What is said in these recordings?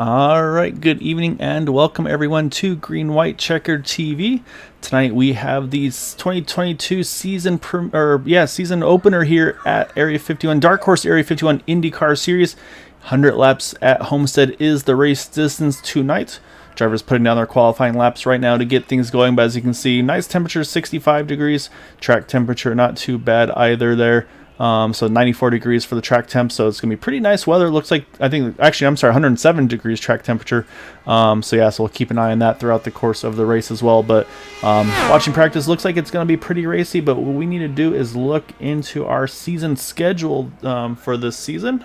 All right, good evening and welcome everyone to Green White Checkered TV. Tonight we have the 2022 season season opener here at Area 51, Dark Horse Area 51 IndyCar Series. 100 laps at Homestead is the race distance tonight. Drivers putting down their qualifying laps right now to get things going, but as you can see, nice temperature, 65 degrees. Track temperature not too bad either there. So 94 degrees for the track temp, so it's going to be pretty nice weather. It looks like, 107 degrees track temperature. So we'll keep an eye on that throughout the course of the race as well. But watching practice looks like it's going to be pretty racy, but what we need to do is look into our season schedule for this season.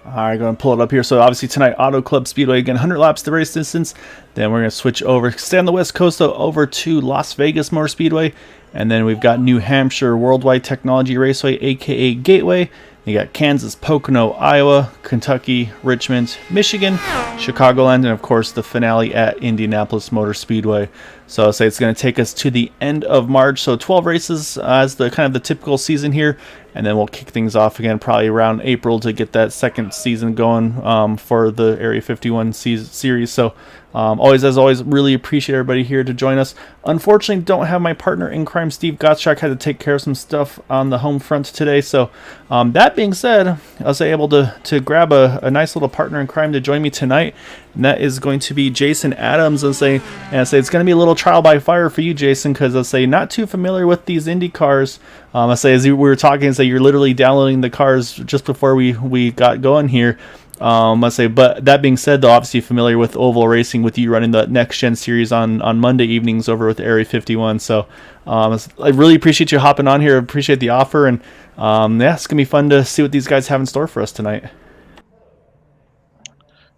Alright, going to pull it up here. So obviously tonight, Auto Club Speedway, again, 100 laps the race distance. Then we're going to switch over, stay on the West Coast, though, over to Las Vegas Motor Speedway. And then we've got New Hampshire Worldwide Technology Raceway, aka Gateway. You got Kansas, Pocono, Iowa, Kentucky, Richmond, Michigan, Chicagoland, and of course the finale at Indianapolis Motor Speedway. So I'll say it's going to take us to the end of March. So 12 races as the kind of the typical season here, and then we'll kick things off again probably around April to get that second season going for the Area 51 series. So as always, really appreciate everybody here to join us. Unfortunately, don't have my partner in crime, Steve Gottschalk, had to take care of some stuff on the home front today. So that being said, I was able to grab a nice little partner in crime to join me tonight, and that is going to be Jason Adams. I say it's going to be a little trial by fire for you, Jason, because I say not too familiar with these Indy cars. I say as we were talking, you're literally downloading the cars just before we got going here. But that being said, though, obviously familiar with oval racing with you running the next gen series on Monday evenings over with Area 51. So I really appreciate you hopping on here. Appreciate the offer, and it's gonna be fun to see what these guys have in store for us tonight.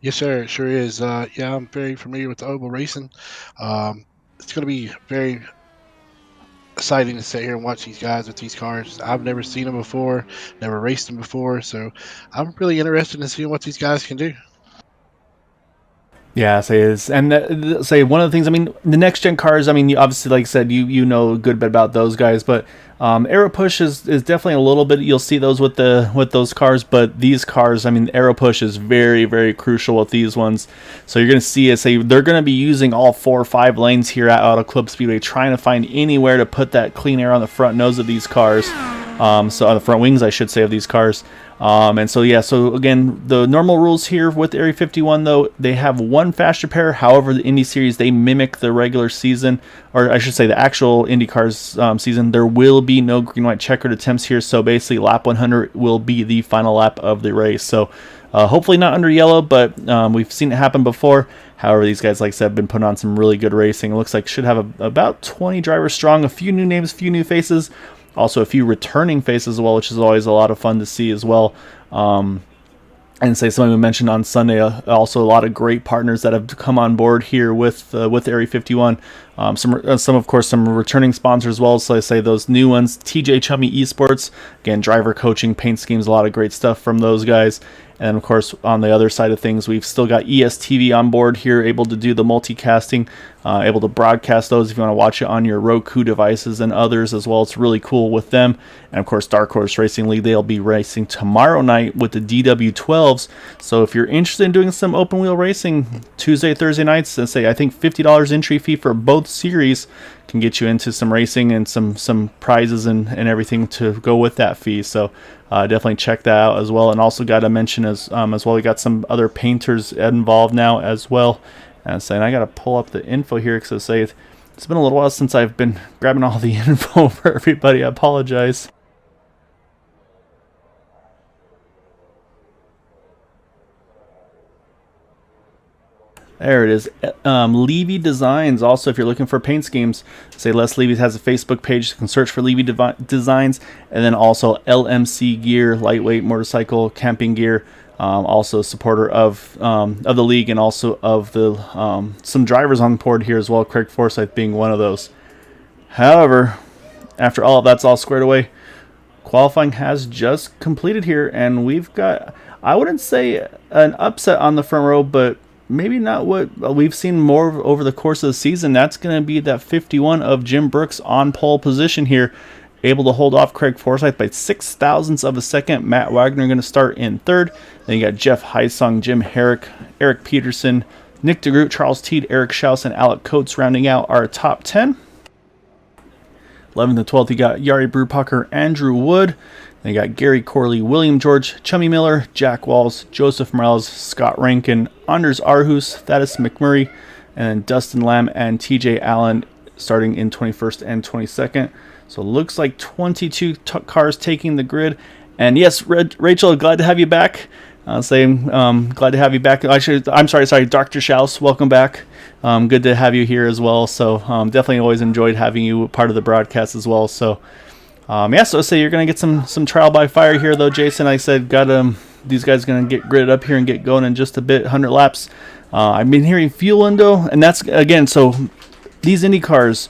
Yes, sir. It sure is. I'm very familiar with the oval racing. It's going to be very exciting to sit here and watch these guys with these cars. I've never seen them before, never raced them before, so I'm really interested in seeing what these guys can do. Yeah, say one of the things. I mean, the next gen cars. I mean, you obviously, like I said, you know a good bit about those guys, but Aero Push is definitely a little bit. You'll see those with those cars, but these cars, I mean, Aero Push is very, very crucial with these ones. So you're going to see they're going to be using all 4 or 5 lanes here at Auto Club Speedway, trying to find anywhere to put that clean air on the front nose of these cars. So on the front wings, I should say, of these cars. So again, the normal rules here with Area 51, though, they have one fast repair. However, the Indy Series, they mimic the regular season, or I should say the actual IndyCars season. There will be no green, white checkered attempts here. So basically, lap 100 will be the final lap of the race. So hopefully not under yellow, but we've seen it happen before. However, these guys, like I said, have been putting on some really good racing. It looks like should have about 20 drivers strong, a few new names, a few new faces. Also a few returning faces as well, which is always a lot of fun to see as well. And something we mentioned on Sunday, also a lot of great partners that have come on board here with Area 51. Some returning sponsors as well. So I say those new ones, TJ Chummy Esports, again, driver coaching, paint schemes, a lot of great stuff from those guys. And of course, on the other side of things, we've still got ESTV on board here, able to do the multicasting, able to broadcast those if you want to watch it on your Roku devices and others as well. It's really cool with them. And of course, Dark Horse Racing League, they'll be racing tomorrow night with the DW12s. So if you're interested in doing some open wheel racing Tuesday, Thursday nights, I think $50 entry fee for both series can get you into some racing and some prizes and everything to go with that fee. So definitely check that out as well. And also got to mention as well, we got some other painters involved now as well. And I got to pull up the info here because it's been a little while since I've been grabbing all the info for everybody. I apologize. There it is. Levy Designs. Also, if you're looking for paint schemes, Les Levy has a Facebook page. You can search for Levy Designs. And then also LMC Gear, lightweight motorcycle camping gear. Also a supporter of the league and also of the some drivers on board here as well. Craig Forsyth being one of those. However, after all of that's all squared away, qualifying has just completed here, and we've got, I wouldn't say an upset on the front row, but maybe not what we've seen more over the course of the season. That's going to be that 51 of Jim Brooks on pole position here, able to hold off Craig Forsyth by 0.06 of a second. Matt Wagner going to start in third. Then you got Jeff Heisung, Jim Herrick, Eric Peterson, Nick DeGroot, Charles Teed, Eric Schaus, and Alec Coates rounding out our top 10. 11th and 12th, you got Yari Brubacher, Andrew Wood. Then you got Gary Corley, William George, Chummy Miller, Jack Walls, Joseph Morales, Scott Rankin, Anders Arhus, Thaddeus McMurray, and then Dustin Lamb and TJ Allen starting in 21st and 22nd. So it looks like 22 cars taking the grid. And yes, Rachel, glad to have you back. Glad to have you back. Actually, I'm sorry, Dr. Schaus, welcome back. Good to have you here as well. So definitely always enjoyed having you part of the broadcast as well. So so say you're gonna get some trial by fire here though, Jason. I said these guys gonna get gridded up here and get going in just a bit, 100 laps. I've been hearing fuel window, and that's again. So these Indy cars,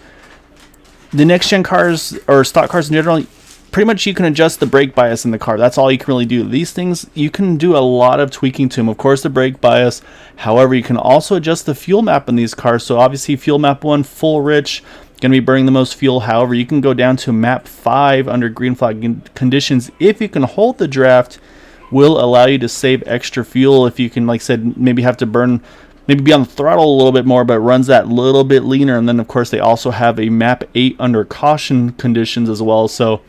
the next gen cars or stock cars in general, pretty much you can adjust the brake bias in the car. That's all you can really do. These things, you can do a lot of tweaking to them. Of course, the brake bias. However, you can also adjust the fuel map in these cars. So obviously, fuel map 1, full rich, going to be burning the most fuel. However, you can go down to map 5 under green flag conditions. If you can hold the draft, will allow you to save extra fuel. If you can, like I said, maybe have to burn, maybe be on the throttle a little bit more, but runs that little bit leaner. And then, of course, they also have a map 8 under caution conditions as well. So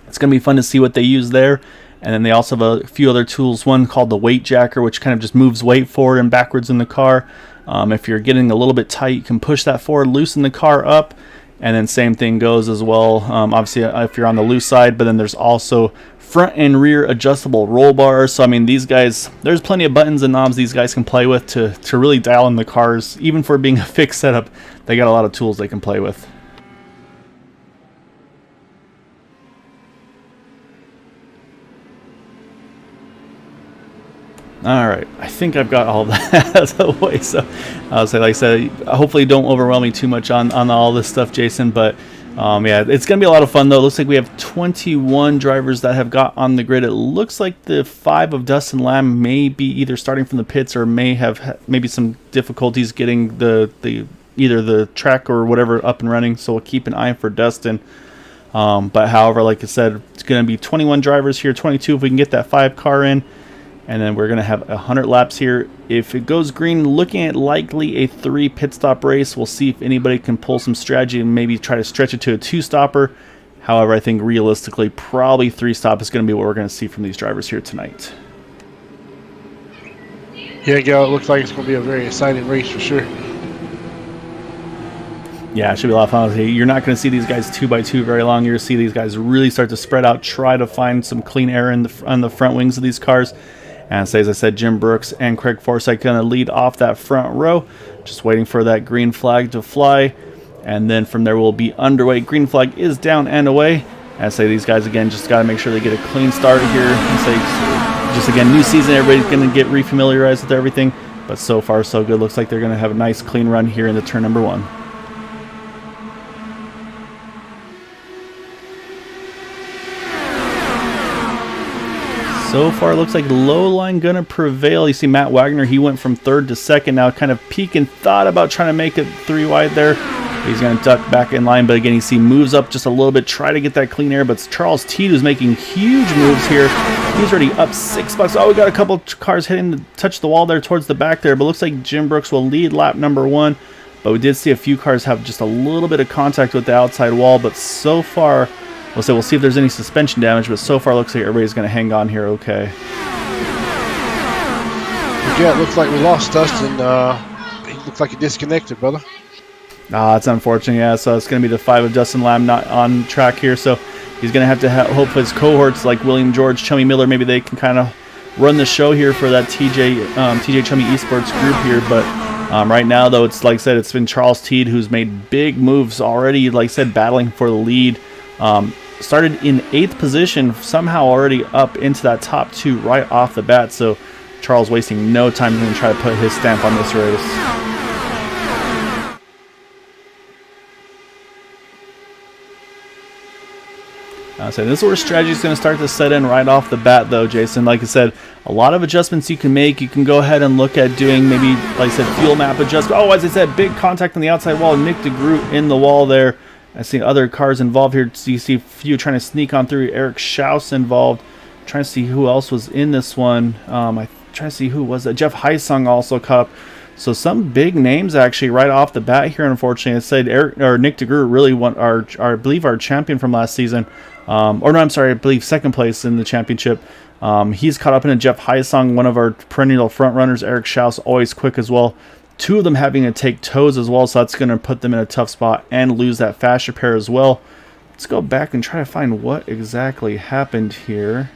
it's going to be fun to see what they use there. And then they also have a few other tools, one called the weight jacker, which kind of just moves weight forward and backwards in the car. If you're getting a little bit tight, you can push that forward, loosen the car up. And then same thing goes as well, obviously, if you're on the loose side. But then there's also front and rear adjustable roll bars. So, I mean, these guys, there's plenty of buttons and knobs these guys can play with to really dial in the cars. Even for being a fixed setup, they got a lot of tools they can play with. All right, I think I've got all that out of the way. So I'll say, like I said, hopefully don't overwhelm me too much on all this stuff, Jason. But yeah, it's going to be a lot of fun, though. It looks like we have 21 drivers that have got on the grid. It looks like the 5 of Dustin Lamb may be either starting from the pits or may have maybe some difficulties getting the either the track or whatever up and running. So we'll keep an eye for Dustin. But however, like I said, it's going to be 21 drivers here, 22 if we can get that 5 car in. And then we're going to have 100 laps here. If it goes green, looking at likely a 3 pit stop race. We'll see if anybody can pull some strategy and maybe try to stretch it to a 2-stopper. However, I think realistically, probably 3-stop is going to be what we're going to see from these drivers here tonight. Yeah, Gal, it looks like it's going to be a very exciting race for sure. Yeah, it should be a lot of fun. You're not going to see these guys 2x2 very long. You're going to see these guys really start to spread out, try to find some clean air on the front wings of these cars. And so, as I said, Jim Brooks and Craig Forsyth going to lead off that front row. Just waiting for that green flag to fly. And then from there we'll be underway. Green flag is down and away. And I say these guys, again, just got to make sure they get a clean start here. And say, just again, new season, everybody's going to get refamiliarized with everything. But so far, so good. Looks like they're going to have a nice clean run here in the turn number 1. So far, it looks like low line going to prevail. You see Matt Wagner, he went from 3rd to 2nd. Now kind of peeking, thought about trying to make it 3 wide there. He's going to duck back in line. But again, you see moves up just a little bit, try to get that clean air. But it's Charles Teed who's making huge moves here. He's already up $6. Oh, we got a couple cars touch the wall there towards the back there. But looks like Jim Brooks will lead lap number 1. But we did see a few cars have just a little bit of contact with the outside wall. But so far, we'll see if there's any suspension damage, but so far it looks like everybody's going to hang on here okay. Yeah, it looks like we lost Dustin. He looks like he disconnected, brother. That's unfortunate, yeah. So it's going to be the 5 of Dustin Lamb not on track here. So he's going to have to hope his cohorts like William George, Chummy Miller, maybe they can kind of run the show here for that TJ Chummy Esports group here. But right now, though, it's like I said, it's been Charles Teed who's made big moves already, like I said, battling for the lead. Started in 8th position, somehow already up into that top 2 right off the bat. So Charles wasting no time to try to put his stamp on this race. So this is where strategy is going to start to set in right off the bat, though, Jason. Like I said, a lot of adjustments you can make. You can go ahead and look at doing maybe, like I said, fuel map adjustment. Oh, as I said, big contact on the outside wall. Nick DeGroot in the wall there. I see other cars involved here. So you see a few trying to sneak on through. Eric Schaus involved. Trying to see who else was in this one. I trying to see who was that. Jeff Heisung also caught up. So some big names actually right off the bat here. Unfortunately, I said Nick DeGroot really won I believe our champion from last season. Or no, I'm sorry, I believe second place in the championship. He's caught up in a Jeff Heisung, one of our perennial front runners. Eric Schaus, always quick as well. Two of them having to take toes as well, so that's going to put them in a tough spot and lose that fast repair as well. Let's go back and try to find what exactly happened here.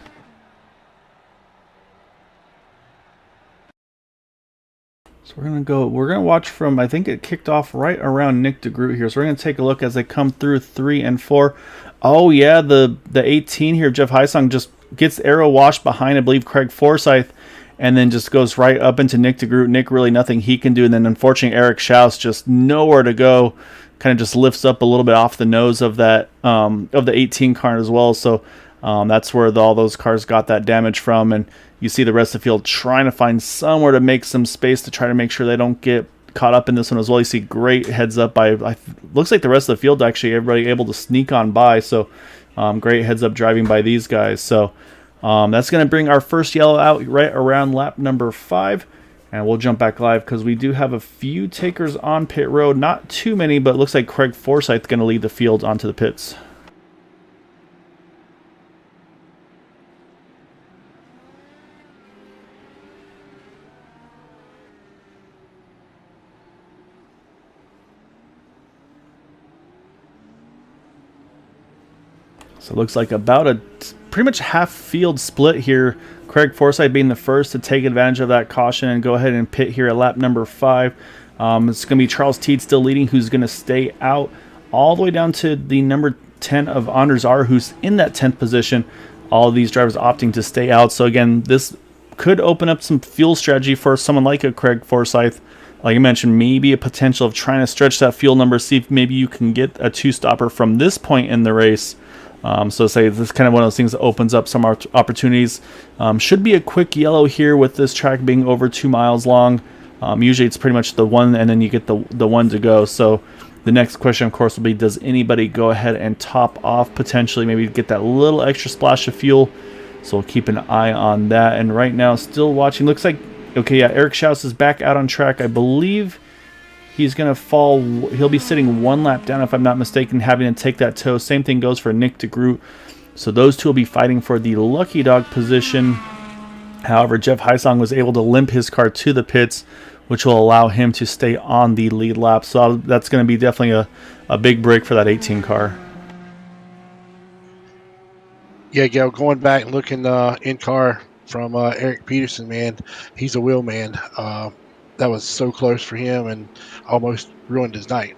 So we're gonna watch from, I think it kicked off right around Nick DeGroot here. So we're gonna take a look as they come through 3 and 4. Oh yeah, the 18 here, Jeff Heisung, just gets arrow washed behind, I believe, Craig Forsyth, and then just goes right up into Nick DeGroot. Nick really nothing he can do, and then unfortunately Eric Schaus just nowhere to go. Kind of just lifts up a little bit off the nose of that of the 18 car as well. So that's where all those cars got that damage from, and you see the rest of the field trying to find somewhere to make some space to try to make sure they don't get caught up in this one as well. You see great heads up by, looks like the rest of the field actually, everybody able to sneak on by. So great heads up driving by these guys. So that's going to bring our first yellow out right around lap number 5. And we'll jump back live because we do have a few takers on pit road. Not too many, but it looks like Craig Forsyth going to lead the field onto the pits. So it looks like about a pretty much half field split here. Craig Forsyth being the first to take advantage of that caution and go ahead and pit here at lap number 5. It's going to be Charles Teed still leading, who's going to stay out all the way down to the number 10 of Anders R, who's in that 10th position. All of these drivers opting to stay out. So again, this could open up some fuel strategy for someone like a Craig Forsyth. Like I mentioned, maybe a potential of trying to stretch that fuel number, see if maybe you can get a 2-stopper from this point in the race. So say this is kind of one of those things that opens up some opportunities. Should be a quick yellow here with this track being over 2 miles long. Usually it's pretty much the one and then you get the one to go. So the next question, of course, will be, does anybody go ahead and top off potentially, maybe get that little extra splash of fuel? So we'll keep an eye on that. And right now, still watching, looks like, okay, yeah, Eric Schaus is back out on track. I believe he's going to fall. He'll be sitting 1 lap down, if I'm not mistaken, having to take that toe. Same thing goes for Nick DeGroot. So those two will be fighting for the lucky dog position. However, Jeff Heisung was able to limp his car to the pits, which will allow him to stay on the lead lap. So that's going to be definitely a big break for that 18 car. Yeah, Gail, going back and looking in car from Eric Peterson, man, he's a wheel man. That was so close for him and almost ruined his night.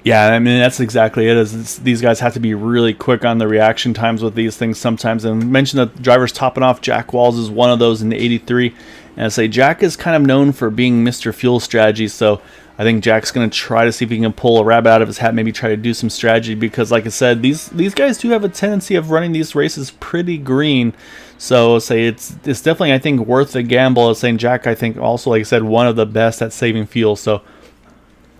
Yeah, I mean, that's exactly it. These guys have to be really quick on the reaction times with these things sometimes. And I mentioned that drivers topping off. Jack Walls is one of those in the 83. And I say Jack is kind of known for being Mr. Fuel Strategy. So I think Jack's going to try to see if he can pull a rabbit out of his hat, maybe try to do some strategy. Because like I said, these guys do have a tendency of running these races pretty green. So say it's definitely, I think, worth the gamble of saying Jack, I think, also, like I said, one of the best at saving fuel. So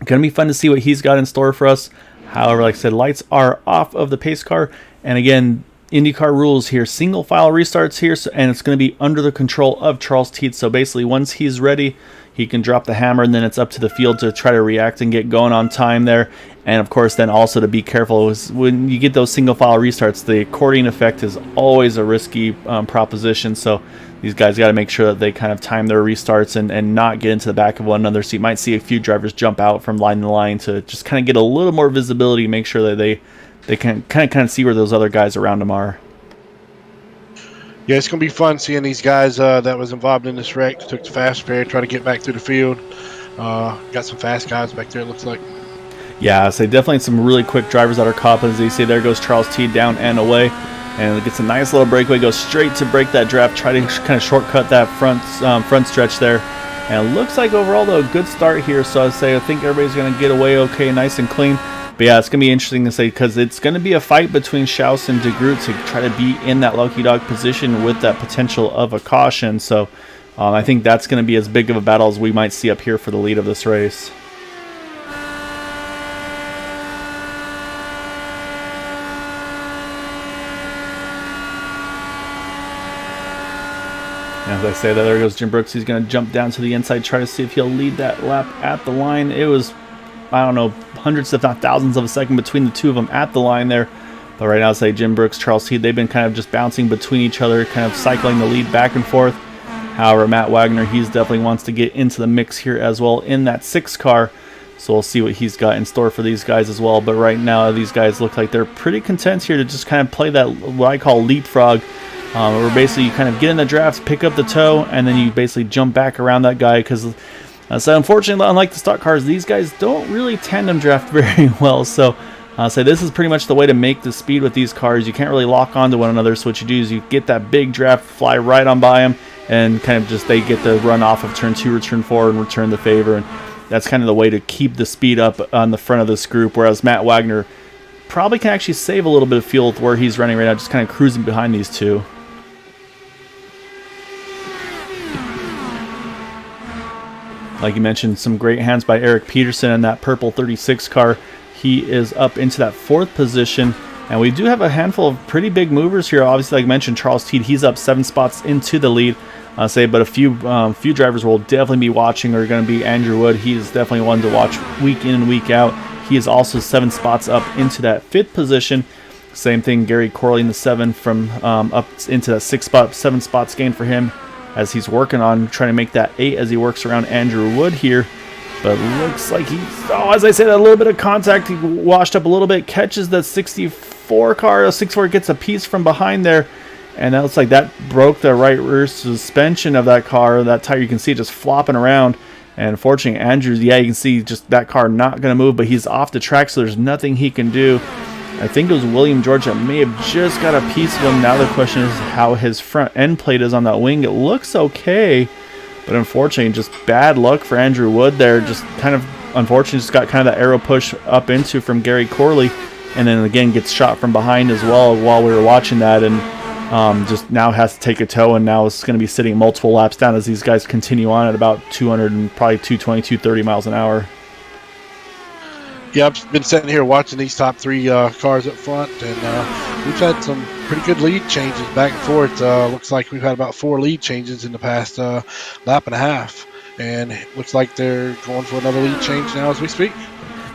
going to be fun to see what he's got in store for us. However, like I said, lights are off of the pace car. And again, IndyCar rules here. Single file restarts here, and it's going to be under the control of Charles Teed. So basically, once he's ready, he can drop the hammer, and then it's up to the field to try to react and get going on time there. And of course, then also to be careful is when you get those single file restarts, the accordion effect is always a risky proposition. So these guys got to make sure that they kind of time their restarts and not get into the back of one another. So you might see a few drivers jump out from line to line to just kind of get a little more visibility, make sure that they can kind of see where those other guys around them are. Yeah, it's going to be fun seeing these guys that was involved in this wreck, took the fast repair, try to get back through the field. Got some fast guys back there, it looks like. Yeah, so definitely some really quick drivers that are caught. As you see, there goes Charles Teed down and away. And it gets a nice little breakaway, goes straight to break that draft, try to kind of shortcut that front stretch there. And it looks like overall, though, a good start here. So I think everybody's going to get away okay, nice and clean. But yeah, it's going to be interesting to say because it's going to be a fight between Schaus and DeGroot to try to be in that lucky dog position with that potential of a caution. So I think that's going to be as big of a battle as we might see up here for the lead of this race. As I say that, there goes Jim Brooks. He's going to jump down to the inside, try to see if he'll lead that lap at the line. It was, I don't know, hundreds if not thousands of a second between the two of them at the line there. But right now, I'd say Jim Brooks, Charles Teed, they've been kind of just bouncing between each other, kind of cycling the lead back and forth. However, Matt Wagner, he's definitely wants to get into the mix here as well in that 6 car. So we'll see what he's got in store for these guys as well. But right now, these guys look like they're pretty content here to just kind of play that, what I call leapfrog. Where basically you kind of get in the drafts, pick up the toe, and then you basically jump back around that guy. Because so unfortunately, unlike the stock cars, these guys don't really tandem draft very well. So so this is pretty much the way to make the speed with these cars. You can't really lock onto one another. So what you do is you get that big draft, fly right on by them, and kind of just they get the run off of turn 2 or turn 4 and return the favor. And that's kind of the way to keep the speed up on the front of this group. Whereas Matt Wagner probably can actually save a little bit of fuel with where he's running right now, just kind of cruising behind these two. Like you mentioned, some great hands by Eric Peterson in that purple 36 car. He is up into that 4th position. And we do have a handful of pretty big movers here. Obviously, like I mentioned, Charles Teed, he's up 7 spots into the lead. But a few drivers we'll definitely be watching are going to be Andrew Wood. He is definitely one to watch week in and week out. He is also 7 spots up into that 5th position. Same thing, Gary Corley in the 7 from up into that 6 spot, 7 spots gained for him, as he's working on trying to make that 8 as he works around Andrew Wood here. But looks like he's, as I said, a little bit of contact. He washed up a little bit, catches the 64 car. The 64 gets a piece from behind there. And that looks like that broke the right rear suspension of that car. That tire, you can see it just flopping around. And unfortunately, Andrews, yeah, you can see just that car not going to move, but he's off the track, so there's nothing he can do. I think it was William George that may have just got a piece of him. Now the question is how his front end plate is on that wing. It looks okay, but unfortunately, just bad luck for Andrew Wood there. Just kind of unfortunately, just got kind of that arrow push up into from Gary Corley, and then again gets shot from behind as well while we were watching that, and just now has to take a tow, and now it's going to be sitting multiple laps down as these guys continue on at about 200 and probably 220, 230 miles an hour. Yeah, I've been sitting here watching these top 3 cars up front, and we've had some pretty good lead changes back and forth. Looks like we've had about 4 lead changes in the past lap and a half, and it looks like they're going for another lead change now as we speak.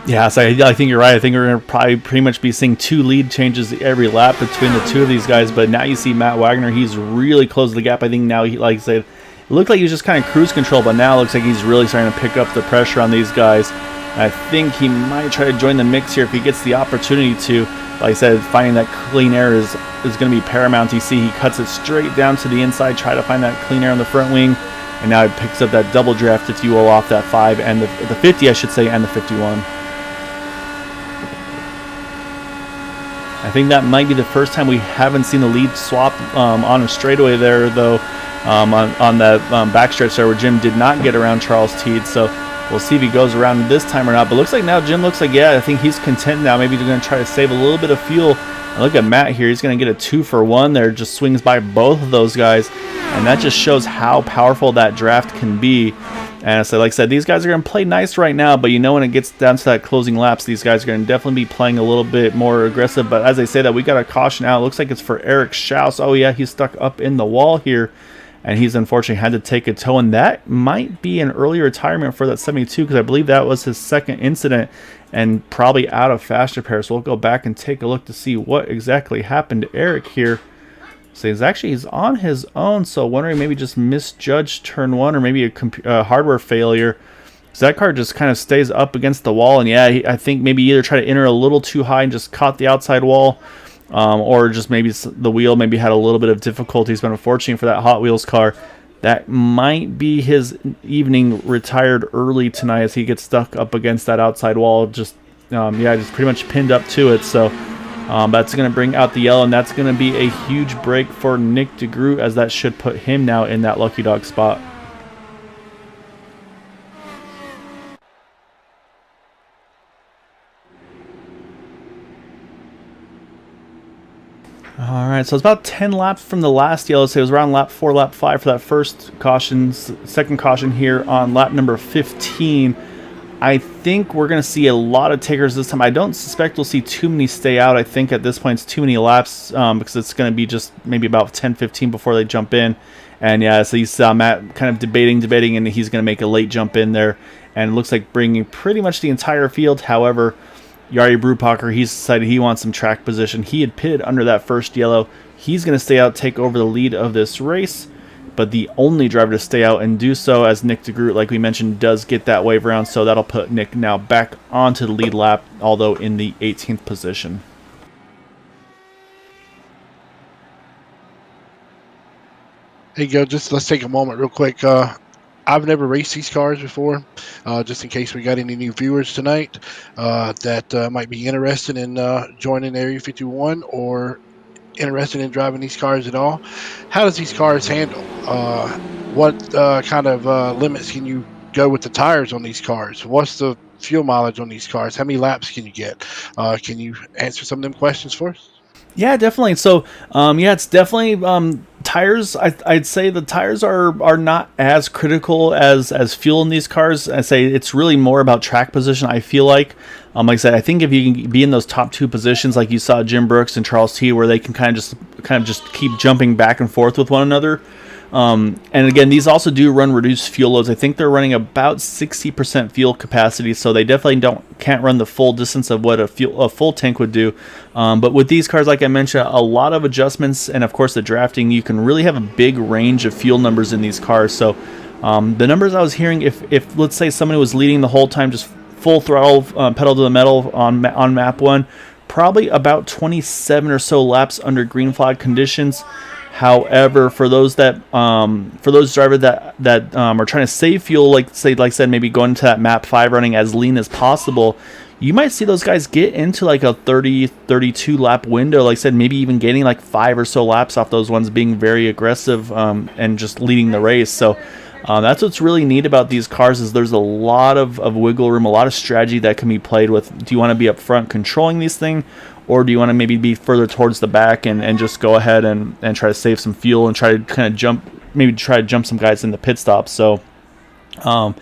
Yeah, so I think you're right. I think we're going to probably pretty much be seeing 2 lead changes every lap between the 2 of these guys, but now you see Matt Wagner, he's really closed the gap. I think now, like I said, it looked like he was just kind of cruise control, but now it looks like he's really starting to pick up the pressure on these guys. I think he might try to join the mix here if he gets the opportunity to. Like I said, finding that clean air is going to be paramount. You see he cuts it straight down to the inside, try to find that clean air on the front wing, and now he picks up that double draft, if you will, off that 5 and the 50, I should say, and the 51. I think that might be the first time we haven't seen the lead swap on a straightaway there, though, on that backstretch there where Jim did not get around Charles Teed. So we'll see if he goes around this time or not. But looks like now Jim looks like, yeah, I think he's content now. Maybe he's going to try to save a little bit of fuel. And look at Matt here. He's going to get a 2-for-1 there. Just swings by both of those guys. And that just shows how powerful that draft can be. And so, like I said, these guys are going to play nice right now. But you know when it gets down to that closing laps, these guys are going to definitely be playing a little bit more aggressive. But as I say that, we got a caution out. It looks like it's for Eric Schaus. Oh, yeah, he's stuck up in the wall here. And he's unfortunately had to take a tow, and that might be an early retirement for that 72 because I believe that was his second incident and probably out of fast repair. So we'll go back and take a look to see what exactly happened to Eric here. So he's on his own, so wondering maybe just misjudged turn 1 or maybe a hardware failure. So that car just kind of stays up against the wall, and yeah, I think maybe either try to enter a little too high and just caught the outside wall, or just maybe the wheel maybe had a little bit of difficulties. But unfortunately for that Hot Wheels car, that might be his evening retired early tonight as he gets stuck up against that outside wall. Just just pretty much pinned up to it. So that's going to bring out the yellow, and that's going to be a huge break for Nick DeGroot, as that should put him now in that lucky dog spot. All right, so it's about 10 laps from the last yellow. So it was around lap 4, lap 5 for that first caution, second caution here on lap number 15. I think we're going to see a lot of takers this time. I don't suspect we'll see too many stay out. I think at this point it's too many laps because it's going to be just maybe about 10-15 before they jump in. And yeah, so you saw Matt kind of debating, and he's going to make a late jump in there. And it looks like bringing pretty much the entire field. However, Jari Brubacher, he's decided he wants some track position. He had pitted under that first yellow. He's going to stay out, take over the lead of this race. But the only driver to stay out and do so, as Nick de Groot, like we mentioned, does get that wave around. So that'll put Nick now back onto the lead lap, although in the 18th position. Hey, go. Just let's take a moment real quick. I've never raced these cars before, just in case we got any new viewers tonight that might be interested in joining Area 51 or interested in driving these cars at all. How does these cars handle? What kind of limits can you go with the tires on these cars? What's the fuel mileage on these cars? How many laps can you get? Can you answer some of them questions for us? Yeah, definitely. So, yeah, it's definitely tires. I'd say the tires are not as critical as fuel in these cars. I say it's really more about track position. I feel like I said, I think if you can be in those top two positions, like you saw Jim Brooks and Charles T, where they can kind of just keep jumping back and forth with one another. And again, these also do run reduced fuel loads. I think they're running about 60% fuel capacity, so they definitely can't run the full distance of what a full tank would do. But with these cars, like I mentioned, a lot of adjustments, and of course the drafting, you can really have a big range of fuel numbers in these cars. So the numbers I was hearing, if let's say somebody was leading the whole time, just full throttle, pedal to the metal on map 1, probably about 27 or so laps under green flag conditions. However, for those drivers that are trying to save fuel, like I said, maybe going to that map 5 running as lean as possible, you might see those guys get into like a 30-32 lap window. Like I said, maybe even getting like 5 or so laps off those ones, being very aggressive and just leading the race. So that's what's really neat about these cars, is there's a lot of wiggle room, a lot of strategy that can be played with. Do you want to be up front controlling these things, or do you want to maybe be further towards the back and just go ahead and try to save some fuel and try to kind of jump some guys in the pit stop? So and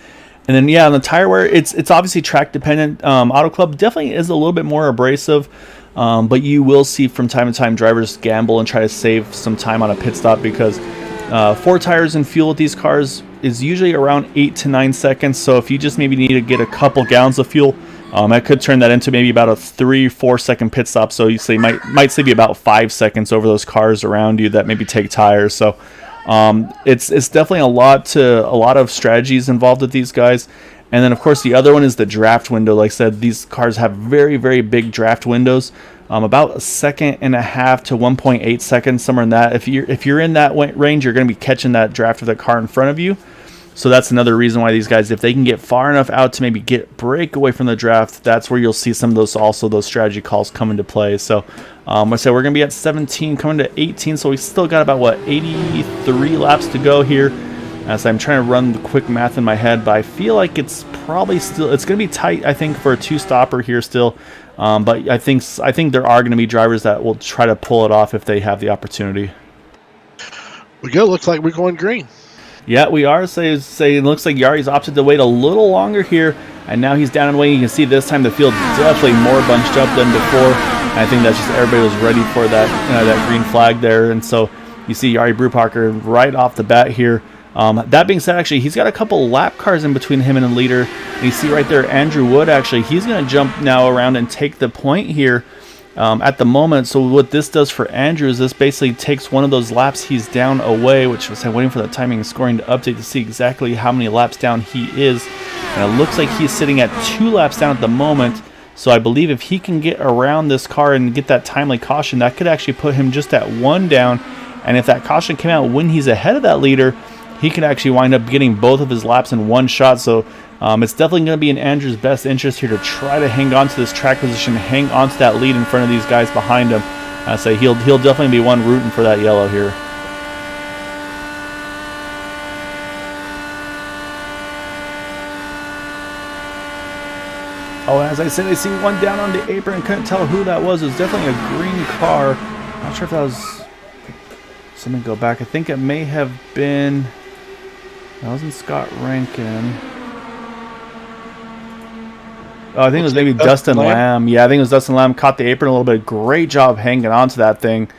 then yeah, on the tire wear, it's obviously track dependent. Auto Club definitely is a little bit more abrasive, but you will see from time to time drivers gamble and try to save some time on a pit stop, because 4 tires and fuel with these cars is usually around 8 to 9 seconds. So if you just maybe need to get a couple gallons of fuel, I could turn that into maybe about a 3-4 second pit stop. So you say might save you about 5 seconds over those cars around you that maybe take tires. So it's definitely a lot of strategies involved with these guys. And then of course the other one is the draft window. Like I said, these cars have very, very big draft windows. About 1.5 seconds to 1.8 seconds, somewhere in that. If you're in that range, you're going to be catching that draft of the car in front of you. So that's another reason why these guys, if they can get far enough out to maybe break away from the draft, that's where you'll see some of those strategy calls come into play. So I said we're going to be at 17, coming to 18, so we still got about 83 laps to go here. So I'm trying to run the quick math in my head, but I feel like it's probably still, it's going to be tight, I think, for a 2-stopper here still. But I think there are going to be drivers that will try to pull it off if they have the opportunity. We go. Looks like we're going green. Yeah, we are. It looks like Yari's opted to wait a little longer here, and now he's down and waiting. You can see this time the field definitely more bunched up than before. And I think that's just everybody was ready for that green flag there, and so you see Jari Brubacher right off the bat here. That being said, actually, he's got a couple lap cars in between him and the leader. And you see right there, Andrew Wood, actually, he's going to jump now around and take the point here at the moment. So what this does for Andrew is this basically takes one of those laps he's down away, which was waiting for the timing and scoring to update to see exactly how many laps down he is. And it looks like he's sitting at 2 laps down at the moment. So I believe if he can get around this car and get that timely caution, that could actually put him just at 1 down. And if that caution came out when he's ahead of that leader, he could actually wind up getting both of his laps in one shot. So it's definitely going to be in Andrew's best interest here to try to hang on to this track position, hang on to that lead in front of these guys behind him. I say he'll definitely be one rooting for that yellow here. Oh, as I said, I see one down on the apron. Couldn't tell who that was. It was definitely a green car. Not sure if that was... So let me go back. I think it may have been... That wasn't Scott Rankin. Oh, I think it was maybe Dustin Lamb. Yeah, I think it was Dustin Lamb. Caught the apron a little bit. Great job hanging on to that thing.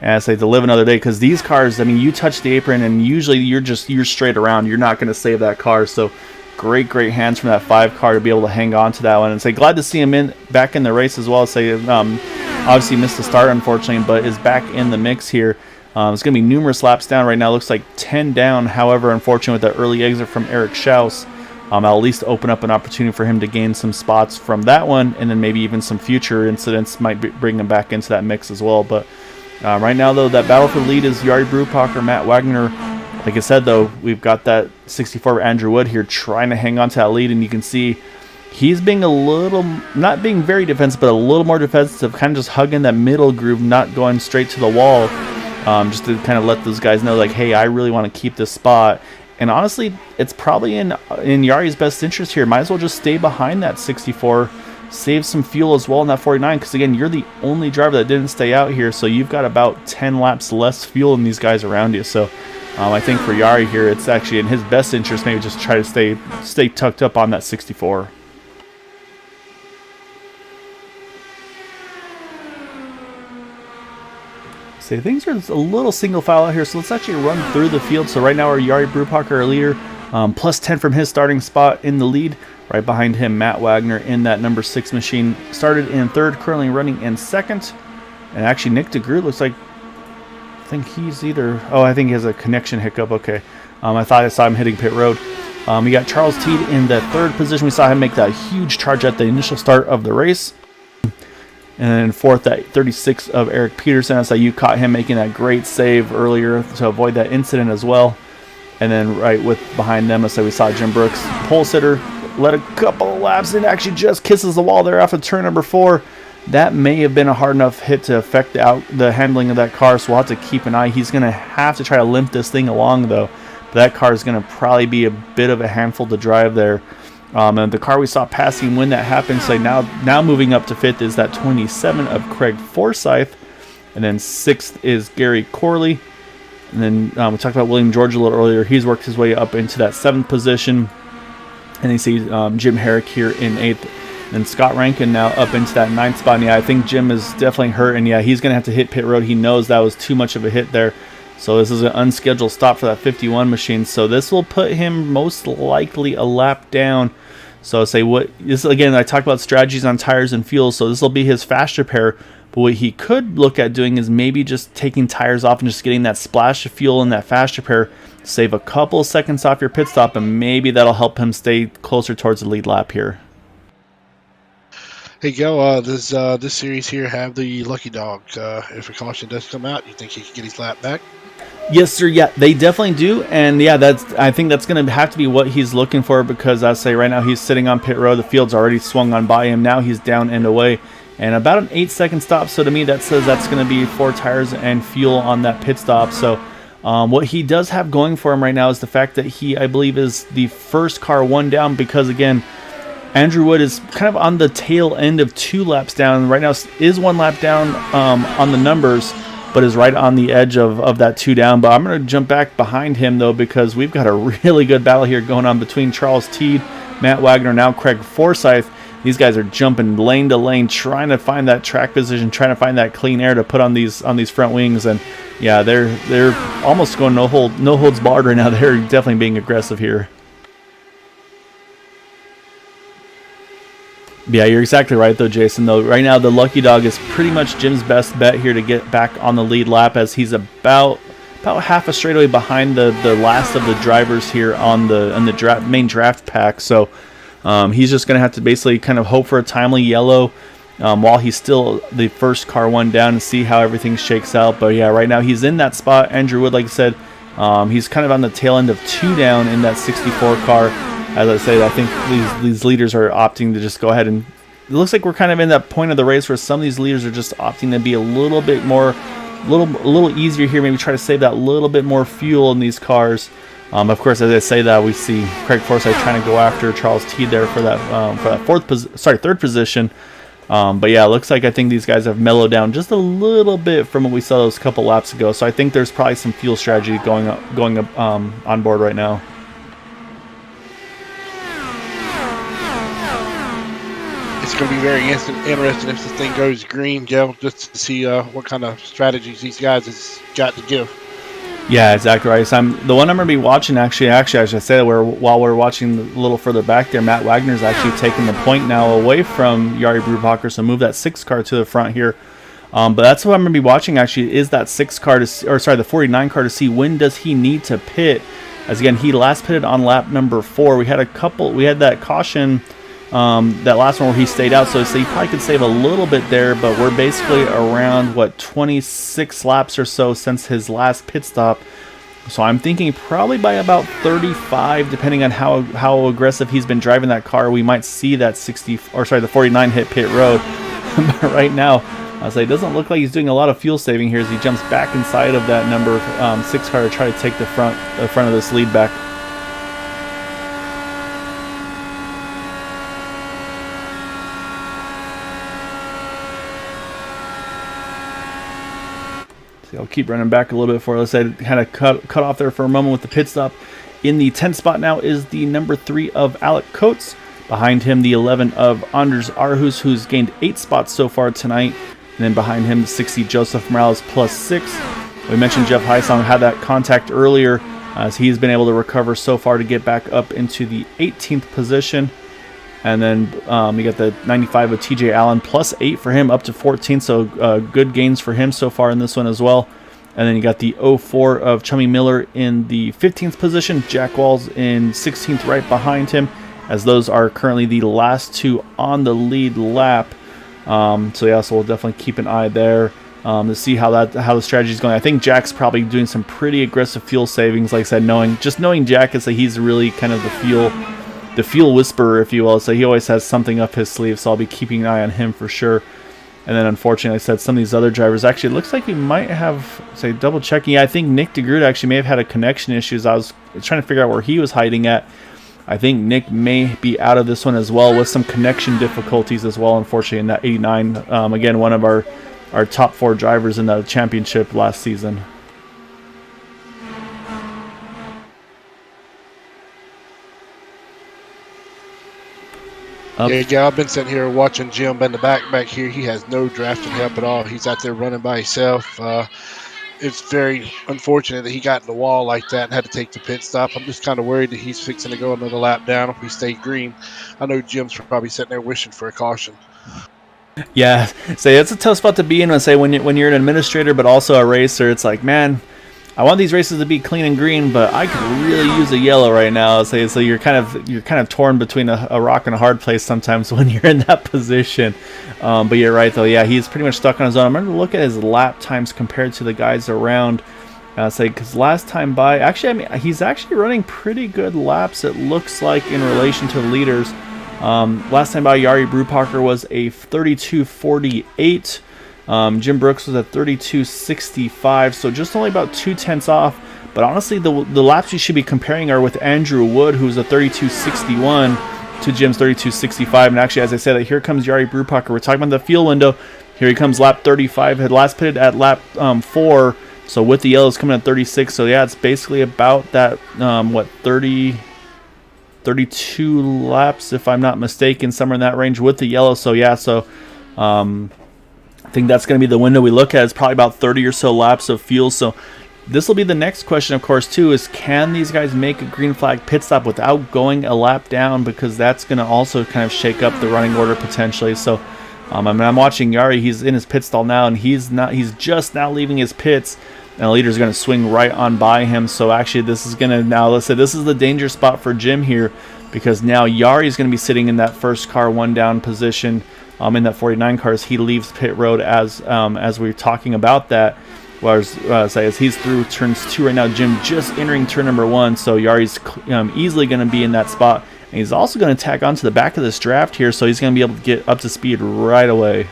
And I say to live another day, because these cars, I mean, you touch the apron and usually you're straight around. You're not going to save that car. So great hands from that 5 car to be able to hang on to that one. And say glad to see him back in the race as well. Say obviously missed the start unfortunately, but is back in the mix here. It's going to be numerous laps down right now. Looks like 10 down. However, unfortunately with the early exit from Eric Schaus, I'll at least open up an opportunity for him to gain some spots from that one, and then maybe even some future incidents might bring him back into that mix as well. But right now, though, that battle for the lead is Jari Brupacher, Matt Wagner. Like I said, though, we've got that 64 Andrew Wood here trying to hang on to that lead, and you can see he's being a little, not being very defensive, but a little more defensive, kind of just hugging that middle groove, not going straight to the wall, just to kind of let those guys know, like, hey, I really want to keep this spot. And honestly, it's probably in Yari's best interest here. Might as well just stay behind that 64, save some fuel as well in that 49, because again, you're the only driver that didn't stay out here, so you've got about 10 laps less fuel than these guys around you. So I think for Jari here, it's actually in his best interest maybe just try to stay tucked up on that 64. So things are a little single file out here, so let's actually run through the field. So right now our Jari Brupacher, our leader, plus 10 from his starting spot in the lead. Right behind him, Matt Wagner in that number 6 machine. Started in 3rd, currently running in 2nd. And actually Nick DeGroot looks like, I think he's either, oh, I think he has a connection hiccup, okay. I thought I saw him hitting pit road. We got Charles Teed in the 3rd position. We saw him make that huge charge at the initial start of the race. And then 4th, that 36 of Eric Peterson. That's how you caught him making that great save earlier to avoid that incident as well. And then right behind them, so we saw Jim Brooks, pole sitter, let a couple of laps in, actually just kisses the wall there after turn number 4. That may have been a hard enough hit to affect the handling of that car, so we'll have to keep an eye. He's going to have to try to limp this thing along, though. But that car is going to probably be a bit of a handful to drive there. And the car we saw passing when that happened, so now moving up to 5th is that 27 of Craig Forsyth. And then 6th is Gary Corley. And then we talked about William George a little earlier. He's worked his way up into that 7th position. And you see Jim Herrick here in 8th. And Scott Rankin now up into that 9th spot. And yeah, I think Jim is definitely hurt. And yeah, he's going to have to hit pit road. He knows that was too much of a hit there. So this is an unscheduled stop for that 51 machine. So this will put him most likely a lap down. So this again, I talked about strategies on tires and fuel. So this will be his fast repair. But what he could look at doing is maybe just taking tires off and just getting that splash of fuel in that fast repair. Save a couple of seconds off your pit stop, and maybe that'll help him stay closer towards the lead lap here. Hey, Gil, does this series here have the lucky dog? If a caution does come out, you think he can get his lap back? Yes, sir. Yeah, they definitely do, and yeah, I think that's going to have to be what he's looking for, because I say right now he's sitting on pit road. The field's already swung on by him. Now he's down and away, and about an 8-second stop. So to me, that says that's going to be 4 tires and fuel on that pit stop. So what he does have going for him right now is the fact that he, I believe, is the first car 1 down, because again, Andrew Wood is kind of on the tail end of 2 laps down. Right now is 1 lap down on the numbers, but is right on the edge of that 2 down. But I'm going to jump back behind him, though, because we've got a really good battle here going on between Charles Teed, Matt Wagner, now Craig Forsyth. These guys are jumping lane to lane, trying to find that track position, trying to find that clean air to put on these front wings. And yeah, they're almost going no holds barred right now. They're definitely being aggressive here. Yeah, you're exactly right, though, Jason. Though right now, the lucky dog is pretty much Jim's best bet here to get back on the lead lap, as he's about half a straightaway behind the last of the drivers here on the main draft pack. So he's just going to have to basically kind of hope for a timely yellow while he's still the first car 1 down, and see how everything shakes out. But yeah, right now he's in that spot. Andrew Wood, like I said, he's kind of on the tail end of 2 down in that 64 car. As I say, I think these leaders are opting to just go ahead, and it looks like we're kind of in that point of the race where some of these leaders are just opting to be a little bit more, a little easier here. Maybe try to save that little bit more fuel in these cars. Of course, as I say that, we see Craig Forsyth trying to go after Charles Teed there for that third position. But yeah, it looks like I think these guys have mellowed down just a little bit from what we saw those couple laps ago. So I think there's probably some fuel strategy going on board right now. It's going to be very interesting if this thing goes green, Joe, just to see what kind of strategies these guys has got to give. Yeah, exactly right. So the one I'm going to be watching, actually, I should say that while we're watching a little further back there, Matt Wagner's actually taking the point now away from Jari Brubacher, so move that 6 car to the front here. But that's what I'm going to be watching, actually, is that 6 car, the 49 car, to see when does he need to pit. As again, he last pitted on lap number 4. We had that caution, that last one where he stayed out, so he probably could save a little bit there, but we're basically around, 26 laps or so since his last pit stop. So I'm thinking probably by about 35, depending on how aggressive he's been driving that car, we might see that the 49 hit pit road. But right now, I'll say it doesn't look like he's doing a lot of fuel saving here as he jumps back inside of that number 6 car to try to take the front of this lead back. I'll keep running back a little bit for us. I kind of cut off there for a moment with the pit stop. In the 10th spot now is the number 3 of Alec Coates. Behind him, the 11 of Anders Arhus, who's gained 8 spots so far tonight. And then behind him, the 60 Joseph Morales plus 6. We mentioned Jeff Heisong had that contact earlier, as he's been able to recover so far to get back up into the 18th position. And then you got the 95 of TJ Allen plus 8 for him up to 14. So good gains for him so far in this one as well. And then you got the 04 of Chummy Miller in the 15th position. Jack Walls in 16th right behind him, as those are currently the last 2 on the lead lap. So we'll definitely keep an eye there to see how the strategy is going. I think Jack's probably doing some pretty aggressive fuel savings. Like I said, knowing Jack is that he's really kind of the fuel whisperer, if you will. So he always has something up his sleeve, so I'll be keeping an eye on him for sure. And then unfortunately, I said some of these other drivers, actually, it looks like we might have, double checking. Yeah, I think Nick DeGroot actually may have had a connection issues. I was trying to figure out where he was hiding at. I think Nick may be out of this one as well with some connection difficulties as well, unfortunately, in that 89. Again, one of our top 4 drivers in the championship last season. Yeah, I've been sitting here watching Jim in the back here. He has no drafting help at all. He's out there running by himself. It's very unfortunate that he got in the wall like that and had to take the pit stop. I'm just kind of worried that he's fixing to go another lap down if we stay green. I know Jim's probably sitting there wishing for a caution. Yeah, it's a tough spot to be in. When you're an administrator but also a racer, it's like, man, I want these races to be clean and green, but I could really use a yellow right now. So you're kind of torn between a rock and a hard place sometimes when you're in that position. But you're right though. Yeah, he's pretty much stuck on his own. I'm going to look at his lap times compared to the guys around. Because last time by, he's actually running pretty good laps. It looks like in relation to the leaders. Last time by, Jari Brubacher was a 32.48. Jim Brooks was at 32.65, so just only about 0.2 off. But honestly, the laps you should be comparing are with Andrew Wood, who's a 32.61 to Jim's 32.65. And actually, as I said, here comes Jari Brubacher. We're talking about the fuel window. Here he comes, lap 35. Had last pitted at lap 4, so with the yellows coming at 36. So yeah, it's basically about that 32 laps, if I'm not mistaken, somewhere in that range with the yellow. So yeah, I think that's going to be the window we look at. It's probably about 30 or so laps of fuel. So this will be the next question, of course, too, is can these guys make a green flag pit stop without going a lap down? Because that's going to also kind of shake up the running order potentially. So I'm watching Jari. He's in his pit stall now, and he's just now leaving his pits. And the leader's going to swing right on by him. So actually, this is going to this is the danger spot for Jim here, because now Jari is going to be sitting in that first car one down position. In that 49 car as he leaves pit road as we're talking about that. Whereas as he's through turns 2 right now, Jim just entering turn number 1, so Yari's easily going to be in that spot. And he's also going to tack onto the back of this draft here, so he's going to be able to get up to speed right away.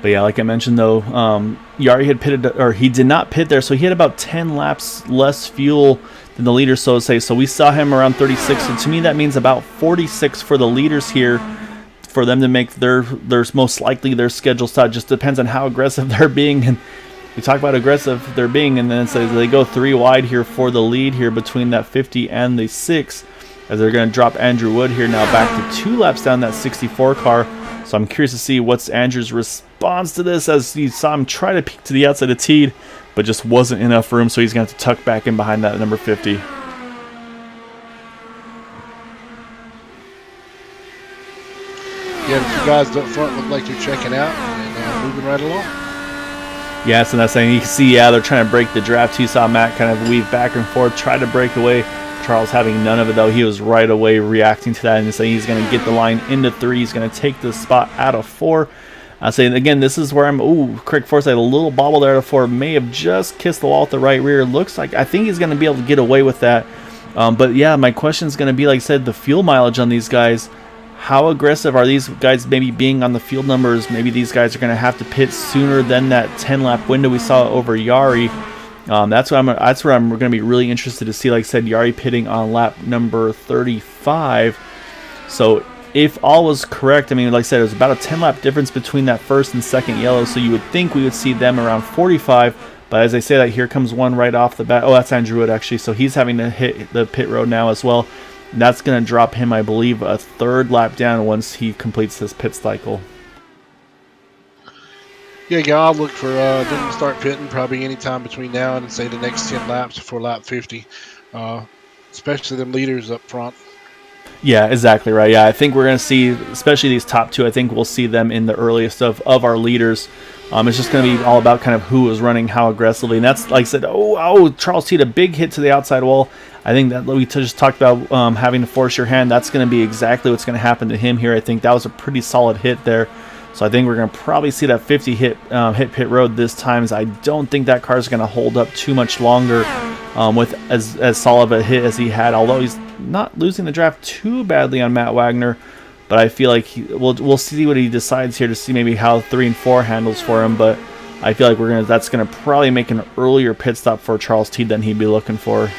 But But yeah, like I mentioned though, Yari had pitted, or he did not pit there, so he had about 10 laps less fuel than the leaders, so to say. So we saw him around 36. So to me, that means about 46 for the leaders here, for them to make their most likely their schedule start. Just depends on how aggressive they're being. And we talk about aggressive they're being, and then it says they go 3 wide here for the lead here between that 50 and the 6, as they're going to drop Andrew Wood here now back to 2 laps down that 64 car. So I'm curious to see what's Andrew's response to this, as you saw him try to peek to the outside of Teed, but just wasn't enough room, so he's going to have to tuck back in behind that number 50. Yeah, the two guys up front look like they're checking out and moving right along. Yeah, so that's saying you can see, yeah, they're trying to break the draft. You saw Matt kind of weave back and forth, try to break away. Charles having none of it, though. He was right away reacting to that and saying he's going to get the line into 3. He's going to take the spot out of 4. I say again, this is where I'm. Ooh, Craig Forsyth, a little bobble there out of 4. May have just kissed the wall at the right rear. Looks like I think he's going to be able to get away with that. But yeah, my question is going to be, like I said, the fuel mileage on these guys. How aggressive are these guys maybe being on the field numbers? Maybe these guys are going to have to pit sooner than that 10-lap window we saw over Yari. That's where I'm going to be really interested to see. Like I said, Yari pitting on lap number 35. So if all was correct, I mean, like I said, it was about a 10-lap difference between that first and second yellow. So you would think we would see them around 45. But as I say that, here comes one right off the bat. Oh, that's Andrew Wood, actually. So he's having to hit the pit road now as well. And that's going to drop him, I believe, a 3rd lap down once he completes his pit cycle. Yeah, I'll look for them to start pitting probably anytime between now and, say, the next 10 laps before lap 50, especially them leaders up front. Yeah, exactly right. Yeah, I think we're going to see, especially these top 2, I think we'll see them in the earliest of our leaders. It's just going to be all about kind of who is running how aggressively. And that's, like I said, Charles Teed, a big hit to the outside wall. I think that we just talked about having to force your hand. That's going to be exactly what's going to happen to him here. I think that was a pretty solid hit there. So I think we're going to probably see that 50 hit pit road this time. As I don't think that car is going to hold up too much longer with as solid of a hit as he had. Although he's not losing the draft too badly on Matt Wagner, but I feel like we'll see what he decides here to see maybe how 3 and 4 handles for him. But I feel like that's going to probably make an earlier pit stop for Charles Teed than he'd be looking for.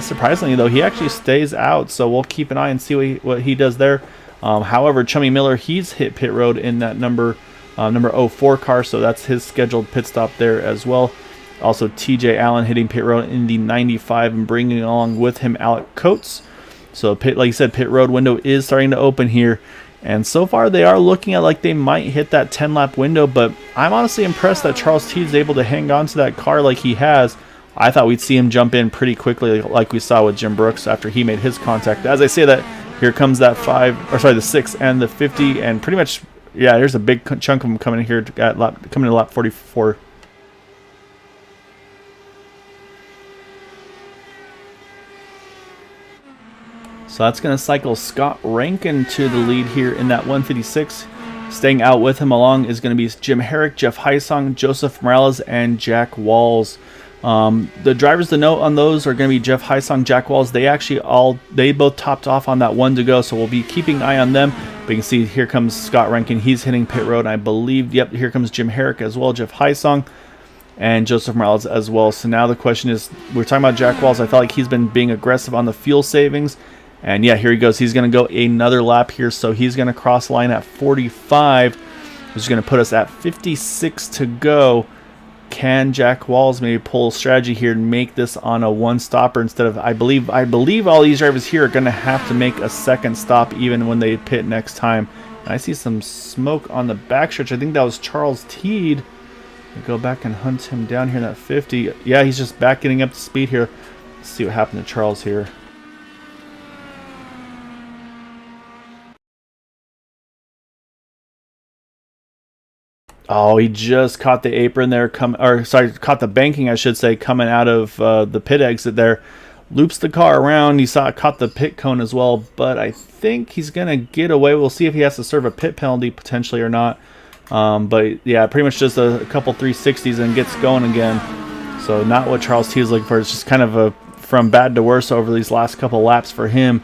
Surprisingly, though, he actually stays out, so we'll keep an eye and see what he does there. However, Chummy Miller, he's hit pit road in that number 04 car, so that's his scheduled pit stop there as well. Also, TJ Allen hitting pit road in the 95 and bringing along with him Alec Coates. So, like you said, pit road window is starting to open here. And so far, they are looking at like they might hit that 10-lap window, but I'm honestly impressed that Charles Teed is able to hang on to that car like he has. I thought we'd see him jump in pretty quickly like we saw with Jim Brooks after he made his contact. As I say that, here comes that the 6 and the 50, and pretty much, yeah, there's a big chunk of them coming in here coming to lap 44. So that's going to cycle Scott Rankin to the lead here in that 156. Staying out with him along is going to be Jim Herrick, Jeff Heisong, Joseph Morales, and Jack Walls. The drivers to note on those are going to be Jeff Heisong, Jack Walls. They both topped off on that 1 to go, so we'll be keeping an eye on them. But you can see here comes Scott Rankin. He's hitting pit road, I believe. Yep, here comes Jim Herrick as well, Jeff Heisong, and Joseph Morales as well. So now the question is, we're talking about Jack Walls. I felt like he's been being aggressive on the fuel savings. And yeah, here he goes. He's going to go another lap here, so he's going to cross line at 45, which is going to put us at 56 to go. Can Jack Walls maybe pull a strategy here and make this on a 1-stopper instead of, I believe all these drivers here are going to have to make a second stop even when they pit next time. And I see some smoke on the backstretch. I think that was Charles Teed. We'll go back and hunt him down here in that 50. Yeah, he's just back getting up to speed here. Let's see what happened to Charles here. Oh, he just caught the apron there, caught the banking, I should say, coming out of the pit exit there. Loops the car around. He caught the pit cone as well, but I think he's going to get away. We'll see if he has to serve a pit penalty potentially or not. But yeah, pretty much just a couple 360s and gets going again. So not what Charles T is looking for. It's just kind of from bad to worse over these last couple laps for him.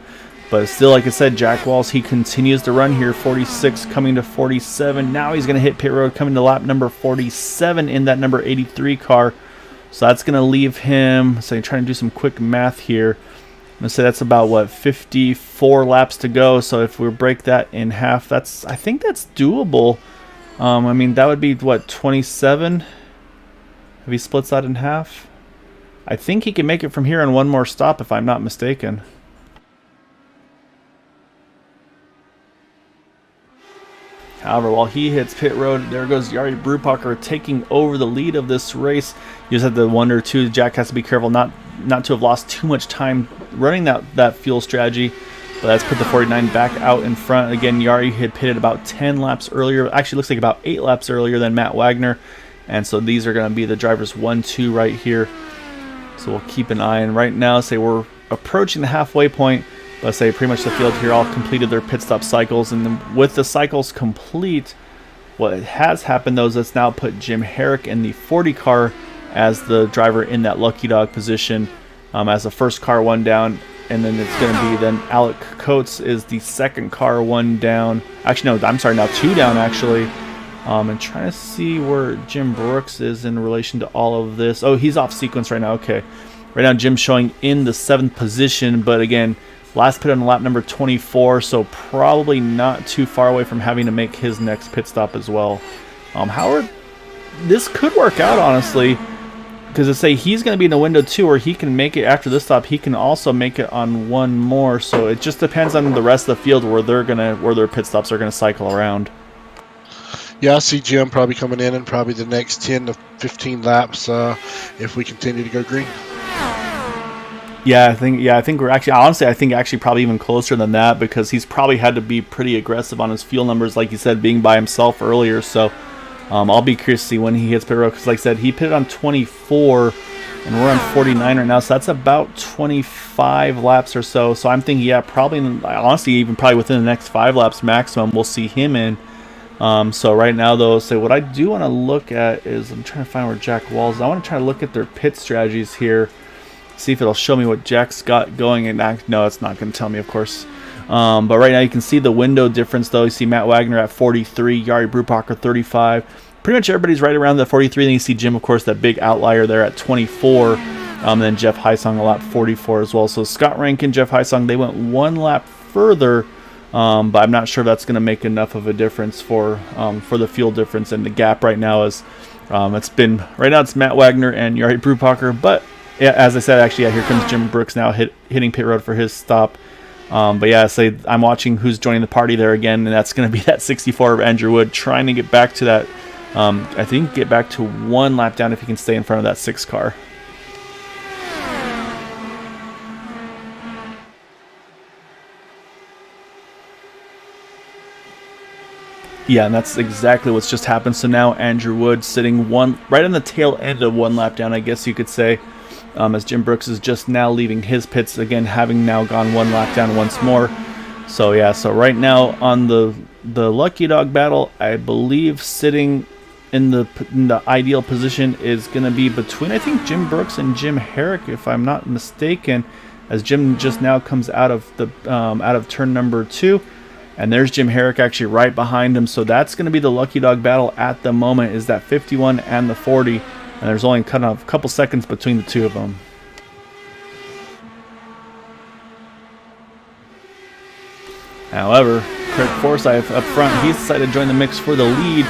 But still, like I said, Jack Walls, he continues to run here. 46 coming to 47. Now he's going to hit pit road coming to lap number 47 in that number 83 car. So that's going to leave him, so I'm trying to do some quick math here. I'm going to say that's about, what, 54 laps to go. So if we break that in half, I think that's doable. I mean, that would be, what, 27? If he splits that in half? I think he can make it from here on one more stop, if I'm not mistaken. However, while he hits pit road, there goes Jari Brubacher taking over the lead of this race. You just have to wonder, too, Jack has to be careful not to have lost too much time running that fuel strategy. But that's put the 49 back out in front. Again, Jari had pitted about 10 laps earlier. Actually, looks like about 8 laps earlier than Matt Wagner. And so these are going to be the drivers 1, 2 right here. So we'll keep an eye. And right now, say we're approaching the halfway point. Let's say pretty much the field here all completed their pit stop cycles. And then with the cycles complete, what has happened, though, is it's now put Jim Herrick in the 40 car as the driver in that lucky dog position as the first car, 1 down. And then it's going to be then Alec Coates is the second car, 1 down. Actually, no, I'm sorry, now 2 down, actually. And trying to see where Jim Brooks is in relation to all of this. Oh, he's off sequence right now. Okay. Right now, Jim's showing in the 7th position. But again, last pit on lap number 24. So probably not too far away from having to make his next pit stop as well. Howard, this could work out, honestly. Because to say he's going to be in the window too, or he can make it after this stop. He can also make it on 1 more. So it just depends on the rest of the field where their pit stops are going to cycle around. Yeah, I see Jim probably coming in probably the next 10 to 15 laps if we continue to go green. Yeah, I think we're actually, honestly, I think actually probably even closer than that, because he's probably had to be pretty aggressive on his fuel numbers, like you said, being by himself earlier. So I'll be curious to see when he hits pit road, because like I said, he pitted on 24 and we're on 49 right now, so that's about 25 laps or so. So I'm thinking, yeah, probably, honestly, even probably within the next 5 laps maximum, we'll see him in. So right now, though, so what I do want to look at is, I'm trying to find where Jack Walls is. I want to try to look at their pit strategies here, see if it'll show me what Jack's got going. And no, it's not going to tell me, of course. But right now you can see the window difference, though. You see Matt Wagner at 43, Jari Brubacher 35. Pretty much everybody's right around that 43. Then you see Jim, of course, that big outlier there at 24. And then Jeff Heisong a lap 44 as well. So Scott Rankin, Jeff Heisong, they went 1 lap further. But I'm not sure if that's going to make enough of a difference for the fuel difference. And the gap right now is right now it's Matt Wagner and Jari Brubacher. But yeah, as I said, actually, yeah, here comes Jim Brooks now hitting pit road for his stop. But yeah, I'm watching who's joining the party there again, and that's going to be that 64 of Andrew Wood trying to get back to that. I think get back to 1 lap down if he can stay in front of that 6 car. Yeah, and that's exactly what's just happened. So now Andrew Wood sitting right on the tail end of 1 lap down, I guess you could say, as Jim Brooks is just now leaving his pits, again, having now gone 1 lap down once more. So yeah, so right now on the Lucky Dog battle, I believe sitting in the ideal position is going to be between, I think, Jim Brooks and Jim Herrick, if I'm not mistaken, as Jim just now comes out of turn number 2. And there's Jim Herrick actually right behind him. So that's going to be the Lucky Dog battle at the moment, is that 51 and the 40. And there's only kind of a couple seconds between the 2 of them. However, Craig Forsyth up front, he's decided to join the mix for the lead.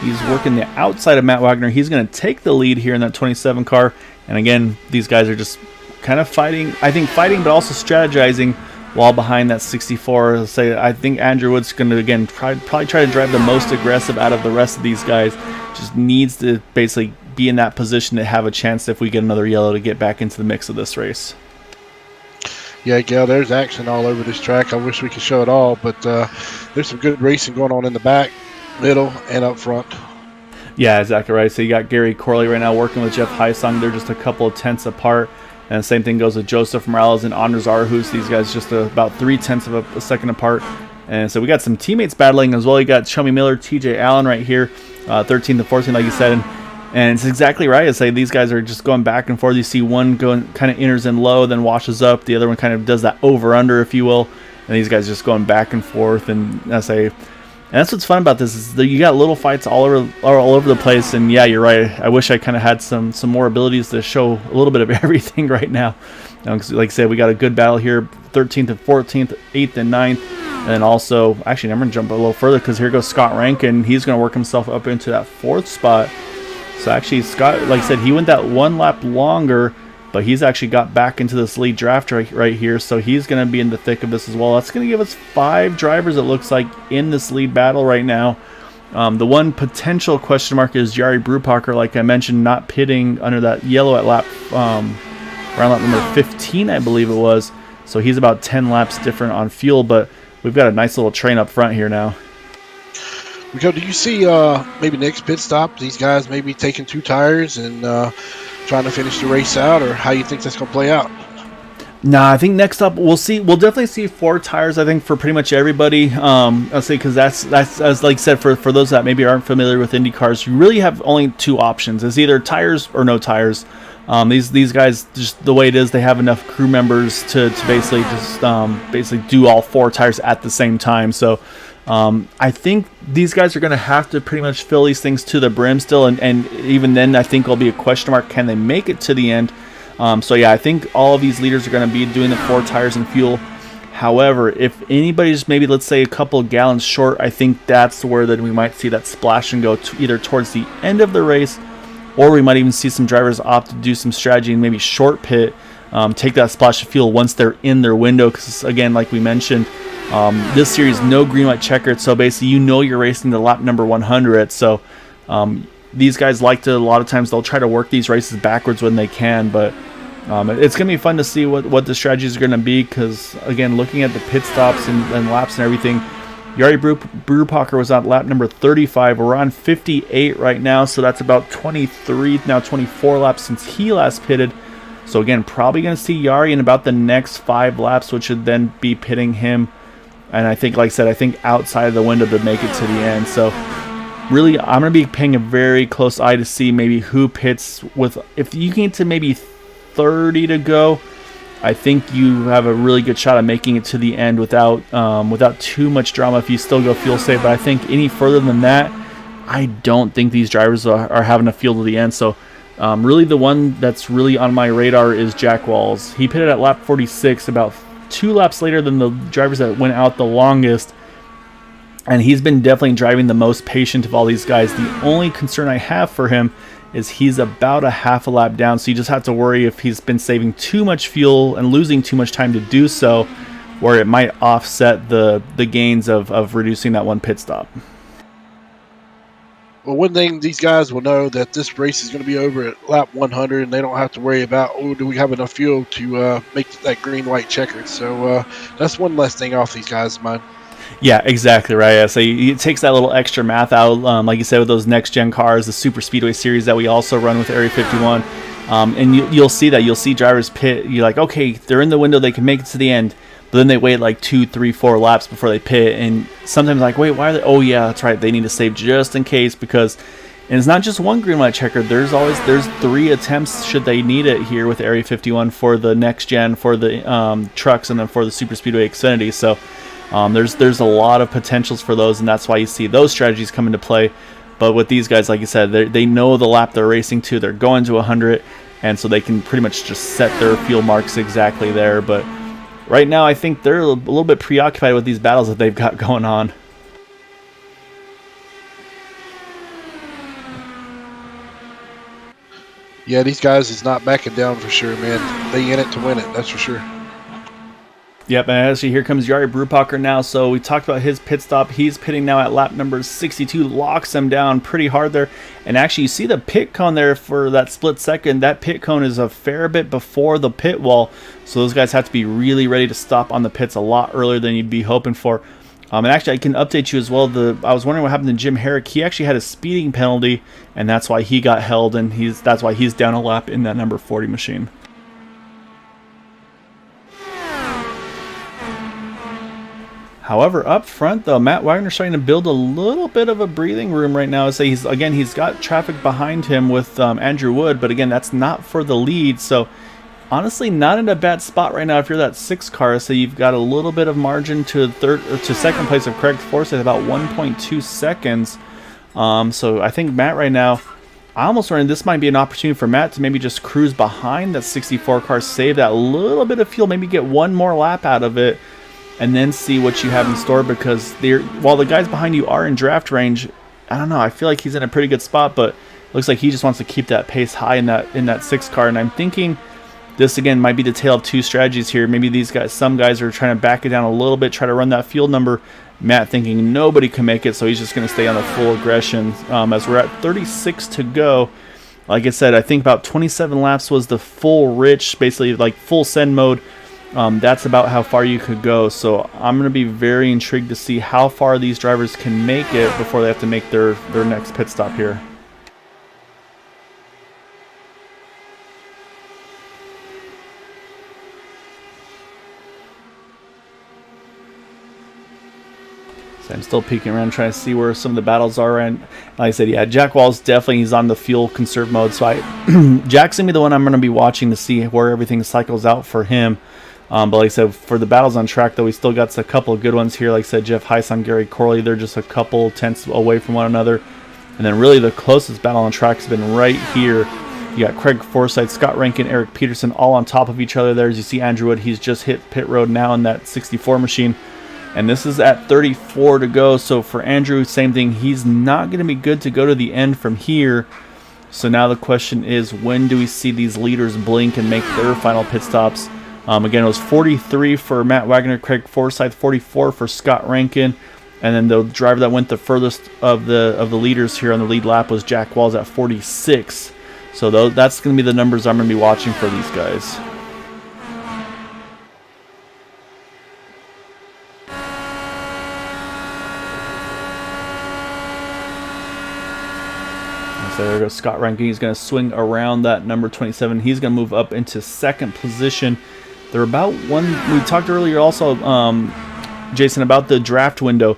He's working the outside of Matt Wagner. He's going to take the lead here in that 27 car. And again, these guys are just kind of fighting, but also strategizing while behind that 64. I think Andrew Wood's going to, again, probably try to drive the most aggressive out of the rest of these guys. Just needs to basically be in that position to have a chance, if we get another yellow, to get back into the mix of this race. Yeah, Gail, there's action all over this track. I wish we could show it all, but there's some good racing going on in the back, middle, and up front. Yeah, exactly right. So you got Gary Corley right now working with Jeff Heisong. They're just a couple of tenths apart. And the same thing goes with Joseph Morales and Anders Arhus. These guys just about 3/10 of a second apart. And so we got some teammates battling as well. You got Shomi Miller, TJ Allen right here, 13 to 14, like you said. And it's exactly right. I say these guys are just going back and forth. You see one going kind of enters in low, then washes up. The other one kind of does that over-under, if you will. and these guys just going back and forth. And I say, and that's what's fun about this is that you got little fights all over the place. And yeah, you're right. I wish I kind of had some more abilities to show a little bit of everything right now. 'Cause like I said, we got a good battle here, 13th and 14th, 8th and 9th. And then also, actually, I'm going to jump a little further because here goes Scott Rankin. He's going to work himself up into that 4th spot. So actually, Scott, like I said, he went that 1 lap longer, but he's actually got back into this lead draft right here. So he's going to be in the thick of this as well. That's going to give us 5 drivers, it looks like, in this lead battle right now. The one potential question mark is Jari Brubacher, like I mentioned, not pitting under that yellow at around lap number 15, I believe it was. So he's about 10 laps different on fuel, but we've got a nice little train up front here now. Rico, do you see maybe next pit stop, these guys maybe taking 2 tires and trying to finish the race out, or how you think that's going to play out? Nah, I think next up we'll definitely see 4 tires, I think, for pretty much everybody. I'll say, because that's as like I said, for those that maybe aren't familiar with Indy cars, you really have only 2 options. It's either tires or no tires. These guys, just the way it is, they have enough crew members to basically just basically do all 4 tires at the same time. So I think these guys are going to have to pretty much fill these things to the brim still, and even then I think it'll be a question mark, can they make it to the end? So yeah, I think all of these leaders are going to be doing the 4 tires and fuel. However, if anybody's maybe, let's say, a couple of gallons short, I think that's where we might see that splash and go either towards the end of the race, or we might even see some drivers opt to do some strategy and maybe short pit, take that splash of fuel once they're in their window. Because again, like we mentioned, this series, no green light checkered, so basically you're racing to lap number 100. So these guys like to, a lot of times they'll try to work these races backwards when they can, but it's going to be fun to see what the strategies are going to be, because again, looking at the pit stops and laps and everything, Jari Brubacher was on lap number 35. We're on 58 right now, so that's about 23, now 24 laps since he last pitted. So again, probably going to see Jari in about the next 5 laps, which would then be pitting him. And I think, like I said, I think outside of the window to make it to the end. So really, I'm going to be paying a very close eye to see maybe who pits with, if you get to maybe 30 to go, I think you have a really good shot at making it to the end without too much drama if you still go fuel safe. But I think any further than that, I don't think these drivers are having a fuel to the end. So really the one that's really on my radar is Jack Walls. He pitted at lap 46, about 2 laps later than the drivers that went out the longest. And he's been definitely driving the most patient of all these guys. The only concern I have for him is he's about a half a lap down, so you just have to worry if he's been saving too much fuel and losing too much time to do so, where it might offset the gains of reducing that 1 pit stop. Well, one thing these guys will know, that this race is going to be over at lap 100, and they don't have to worry about, oh, do we have enough fuel to make that green-white checkered. So that's one less thing off these guys' mind. Yeah, exactly right. Yeah, so it takes that little extra math out, like you said, with those next-gen cars, the Super Speedway Series that we also run with Area 51. And you'll see that. You'll see drivers pit. You're like, okay, they're in the window, they can make it to the end. But then they wait like 2, 3, 4 laps before they pit. And sometimes like, wait, why are they? Oh, yeah, that's right. They need to save just in case, because... And it's not just 1 green light checker. There's 3 attempts should they need it here with Area 51 for the next gen, for the trucks, and then for the Super Speedway Xfinity. So there's a lot of potentials for those, and that's why you see those strategies come into play. But with these guys, like you said, they know the lap they're racing to. They're going to 100, and so they can pretty much just set their fuel marks exactly there. But right now, I think they're a little bit preoccupied with these battles that they've got going on. Yeah, these guys is not backing down for sure, man. They in it to win it, that's for sure. Yep, and actually here comes Jari Brubacher now. So we talked about his pit stop. He's pitting now at lap number 62, locks him down pretty hard there. And actually you see the pit cone there for that split second. That pit cone is a fair bit before the pit wall. So those guys have to be really ready to stop on the pits a lot earlier than you'd be hoping for. And actually I can update you as well. I was wondering what happened to Jim Herrick. He actually had a speeding penalty, and that's why he got held, and that's why he's down a lap in that number 40 machine. However, up front, though, Matt Wagner's starting to build a little bit of a breathing room right now. So he's got traffic behind him with Andrew Wood, but again, that's not for the lead. So honestly not in a bad spot right now if you're that 6 car. So you've got a little bit of margin to third or to second place of Craig Forsyth, about 1.2 seconds. So I think Matt right now, I almost running this might be an opportunity for Matt to maybe just cruise behind that 64 car, save that little bit of fuel, maybe get one more lap out of it, and then see what you have in store. Because while the guys behind you are in draft range, I don't know, I feel like he's in a pretty good spot, but looks like he just wants to keep that pace high in that 6 car. And I'm thinking this again might be the tale of two strategies here. Maybe these guys, some guys are trying to back it down a little bit, try to run that field number. Matt thinking nobody can make it, so he's just going to stay on the full aggression. As we're at 36 to go, like I said, I think about 27 laps was the full rich, basically like full send mode. That's about how far you could go. So I'm going to be very intrigued to see how far these drivers can make it before they have to make their next pit stop here. So I'm still peeking around trying to see where some of the battles are. And like I said, yeah, Jack Wall's definitely, he's on the fuel conserve mode. So Jack's going to be the one I'm going to be watching to see where everything cycles out for him. But like I said, for the battles on track, though, we still got a couple of good ones here. Like I said, Jeff Heisen, Gary Corley, they're just a couple tenths away from one another. And then really the closest battle on track has been right here. You got Craig Forsyth, Scott Rankin, Eric Peterson all on top of each other there. As you see Andrew Wood, he's just hit pit road now in that 64 machine. And this is at 34 to go. So for Andrew, same thing. He's not going to be good to go to the end from here. So now the question is, when do we see these leaders blink and make their final pit stops? Again, it was 43 for Matt Wagner, Craig Forsyth, 44 for Scott Rankin. And then the driver that went the furthest of the leaders here on the lead lap was Jack Walls at 46. So that's going to be the numbers I'm going to be watching for these guys. So there goes Scott Rankin. He's going to swing around that number 27. He's going to move up into second position. They're about one. We talked earlier also, Jason, about the draft window.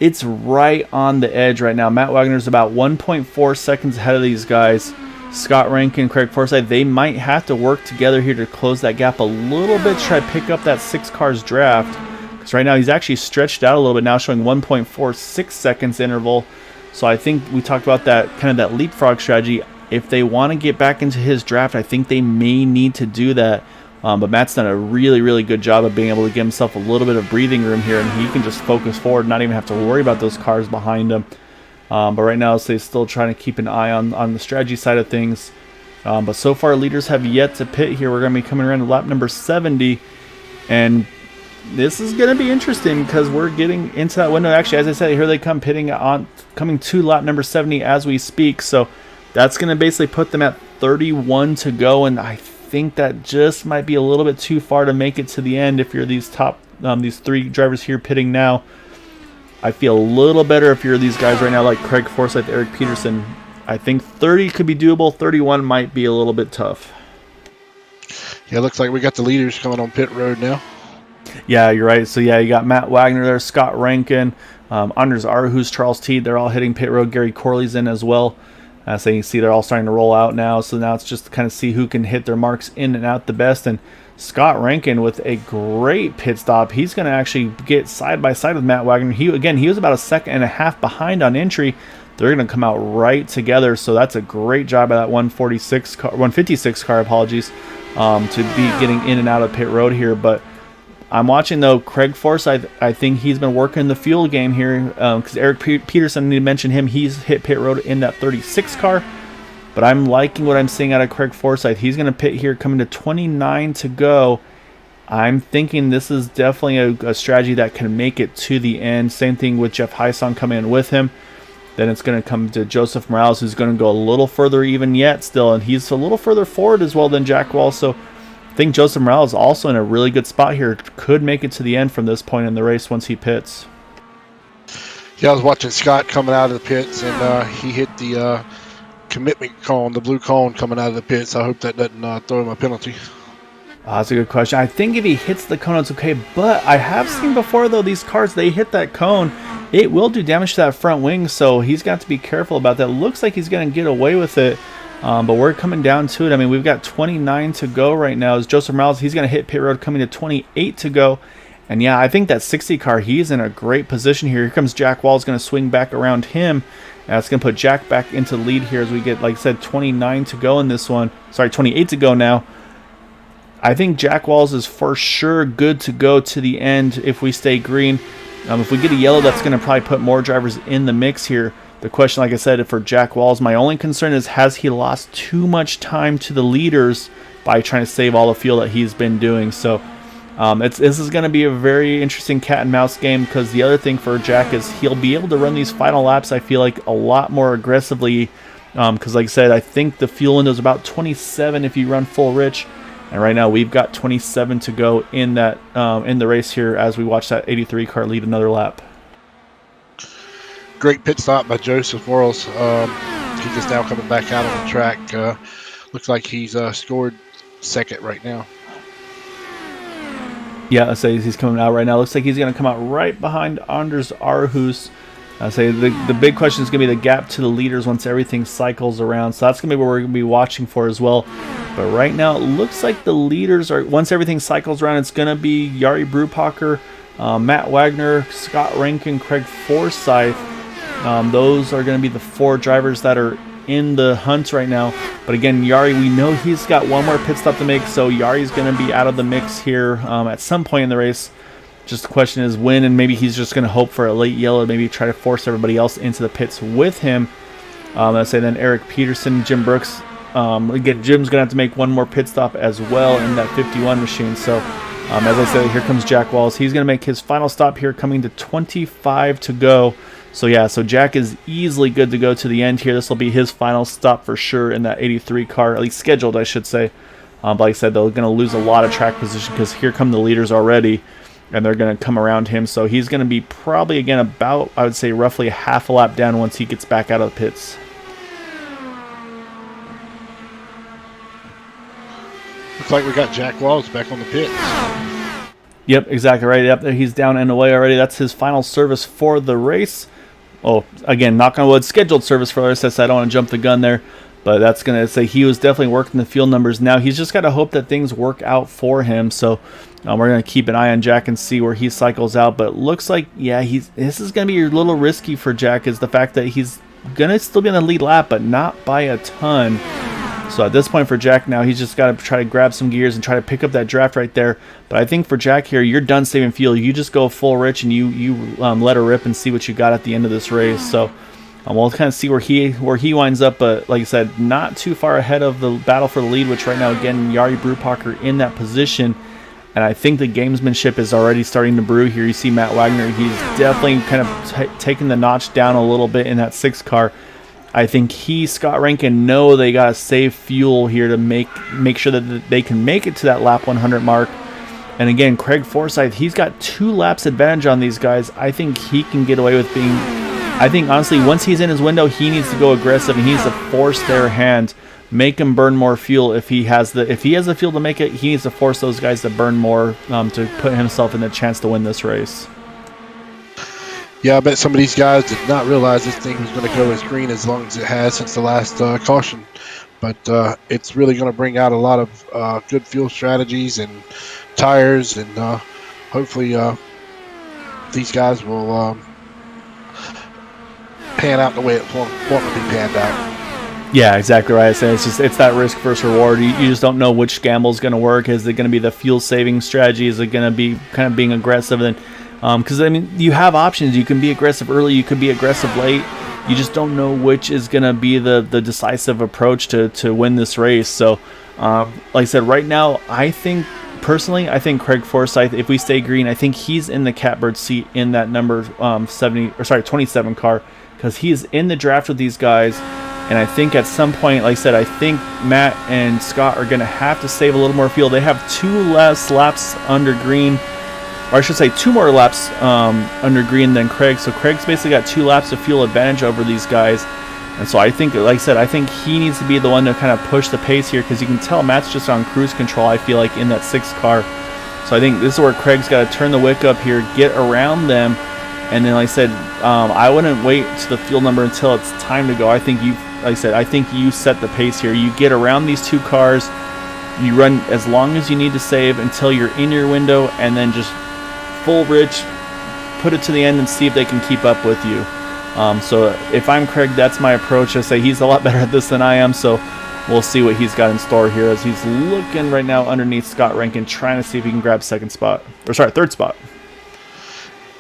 It's right on the edge right now. Matt Wagner's about 1.4 seconds ahead of these guys. Scott Rankin, Craig Forsyth, they might have to work together here to close that gap a little bit, try to pick up that 6 cars draft. Because right now he's actually stretched out a little bit now, showing 1.46 seconds interval. So I think we talked about that kind of that leapfrog strategy. If they want to get back into his draft, I think they may need to do that. But Matt's done a really, really good job of being able to give himself a little bit of breathing room here, and he can just focus forward, not even have to worry about those cars behind him. But right now, so he's still trying to keep an eye on the strategy side of things. But so far, leaders have yet to pit here. We're going to be coming around to lap number 70, and this is going to be interesting because we're getting into that window. Actually, as I said, here they come coming to lap number 70 as we speak. So that's going to basically put them at 31 to go, and I think that just might be a little bit too far to make it to the end if you're these top these 3 drivers here pitting now. I feel a little better if you're these guys right now like Craig Forsyth, Eric Peterson. I think 30 could be doable. 31 might be a little bit tough. Yeah, it looks like we got the leaders coming on pit road now. Yeah, you're right. So yeah, you got Matt Wagner there, Scott Rankin, Anders Arhus, Charles Teed. They're all hitting pit road. Gary Corley's in as well. So you can see they're all starting to roll out now. So now it's just to kind of see who can hit their marks in and out the best. And Scott Rankin with a great pit stop. He's going to actually get side by side with Matt Wagner. He was about a second and a half behind on entry. They're going to come out right together. So that's a great job by that 156 car, apologies, to be getting in and out of pit road here. But I'm watching, though, Craig Forsyth. I think he's been working the fuel game here because Eric Peterson, I need to mention him. He's hit pit road in that 36 car. But I'm liking what I'm seeing out of Craig Forsyth. He's going to pit here coming to 29 to go. I'm thinking this is definitely a strategy that can make it to the end. Same thing with Jeff Heisen coming in with him. Then it's going to come to Joseph Morales, who's going to go a little further even yet still. And he's a little further forward as well than Jack Wall. So I think Joseph Morales is also in a really good spot here. Could make it to the end from this point in the race once he pits. Yeah, I was watching Scott coming out of the pits, and he hit the commitment cone, the blue cone coming out of the pits. I hope that doesn't throw him a penalty. That's a good question. I think if he hits the cone, it's okay. But I have seen before, though, these cars, they hit that cone, it will do damage to that front wing. So he's got to be careful about that. Looks like he's going to get away with it. But we're coming down to it. I mean, we've got 29 to go right now. As Joseph Morales, he's going to hit pit road coming to 28 to go. And yeah, I think that 60 car, he's in a great position here. Here comes Jack Wall's going to swing back around him. That's going to put Jack back into lead here as we get, like I said, 29 to go in this one. Sorry, 28 to go now. I think Jack Walls is for sure good to go to the end if we stay green. If we get a yellow, that's going to probably put more drivers in the mix here. The question, like I said, for Jack Walls, my only concern is, has he lost too much time to the leaders by trying to save all the fuel that he's been doing? So this is going to be a very interesting cat and mouse game, because the other thing for Jack is he'll be able to run these final laps, I feel like, a lot more aggressively, because like I said, I think the fuel window is about 27 if you run full rich, and right now we've got 27 to go in that in the race here as we watch that 83 car lead another lap. Great pit stop by Joseph Morales. He's just now coming back out on the track. Looks like he's scored second right now. Yeah, I say he's coming out right now. Looks like he's going to come out right behind Anders Arhus. I say the big question is going to be the gap to the leaders once everything cycles around. So that's going to be what we're going to be watching for as well. But right now, it looks like the leaders are, once everything cycles around, it's going to be Jari Brupacher, Matt Wagner, Scott Rankin, Craig Forsyth. Those are going to be the 4 drivers that are in the hunt right now. But again, Jari, we know he's got one more pit stop to make, so Yari's going to be out of the mix here at some point in the race. Just the question is when, and maybe he's just going to hope for a late yellow, maybe try to force everybody else into the pits with him. Let's say then Eric Peterson, Jim Brooks. Again, Jim's going to have to make one more pit stop as well in that 51 machine. So as I said, here comes Jack Walls. He's going to make his final stop here, coming to 25 to go. So yeah, so Jack is easily good to go to the end here. This will be his final stop for sure in that 83 car, at least scheduled, I should say. But like I said, they're going to lose a lot of track position because here come the leaders already, and they're going to come around him. So he's going to be probably, again, about, I would say, roughly a half a lap down once he gets back out of the pits. Looks like we got Jack Walls back on the pits. Yep, exactly right. Yep, he's down and away already. That's his final service for the race. Oh, again, knock on wood, scheduled service for the race. I don't want to jump the gun there, but that's going to say he was definitely working the field numbers. Now he's just got to hope that things work out for him. So we're going to keep an eye on Jack and see where he cycles out. But it looks like, yeah, this is going to be a little risky for Jack, is the fact that he's going to still be on the lead lap, but not by a ton. So at this point for Jack now, he's just got to try to grab some gears and try to pick up that draft right there. But I think for Jack here, you're done saving fuel. You just go full rich and you let her rip and see what you got at the end of this race. So we'll kind of see where he winds up. But like I said, not too far ahead of the battle for the lead, which right now, again, Jari Brupacher in that position. And I think the gamesmanship is already starting to brew here. You see Matt Wagner, he's definitely kind of taking the notch down a little bit in that 6 car. I think Scott Rankin know they got to save fuel here to make sure that they can make it to that lap 100 mark. And again, Craig Forsyth, he's got 2 laps advantage on these guys. I think he can get away with being, I think honestly, once he's in his window, he needs to go aggressive. He needs to force their hand, make him burn more fuel. If he has the fuel to make it, he needs to force those guys to burn more to put himself in the chance to win this race. Yeah, I bet some of these guys did not realize this thing was going to go as green as long as it has since the last caution. But it's really going to bring out a lot of good fuel strategies and tires, and hopefully these guys will pan out the way it want to be panned out. Yeah, exactly right. So it's that risk versus reward. You just don't know which gamble is going to work. Is it going to be the fuel saving strategy? Is it going to be kind of being aggressive? And because I mean, you have options. You can be aggressive early. You could be aggressive late. You just don't know which is going to be the decisive approach to win this race. So, like I said, right now, I think Craig Forsyth, if we stay green, I think he's in the catbird seat in that number 27 car, because he's in the draft with these guys. And I think at some point, like I said, I think Matt and Scott are going to have to save a little more fuel. They have 2 less laps under green, or I should say 2 more laps under green than Craig. So Craig's basically got 2 laps of fuel advantage over these guys. And so I think, like I said, I think he needs to be the one to kind of push the pace here, because you can tell Matt's just on cruise control, I feel like, in that 6 car. So I think this is where Craig's got to turn the wick up here, get around them. And then, like I said, I wouldn't wait to the fuel number until it's time to go. I think I said, I think you set the pace here. You get around these two cars, you run as long as you need to save until you're in your window, and then just full rich, put it to the end and see if they can keep up with you. So if I'm Craig, that's my approach. I say he's a lot better at this than I am, so we'll see what he's got in store here as he's looking right now underneath Scott Rankin, trying to see if he can grab third spot.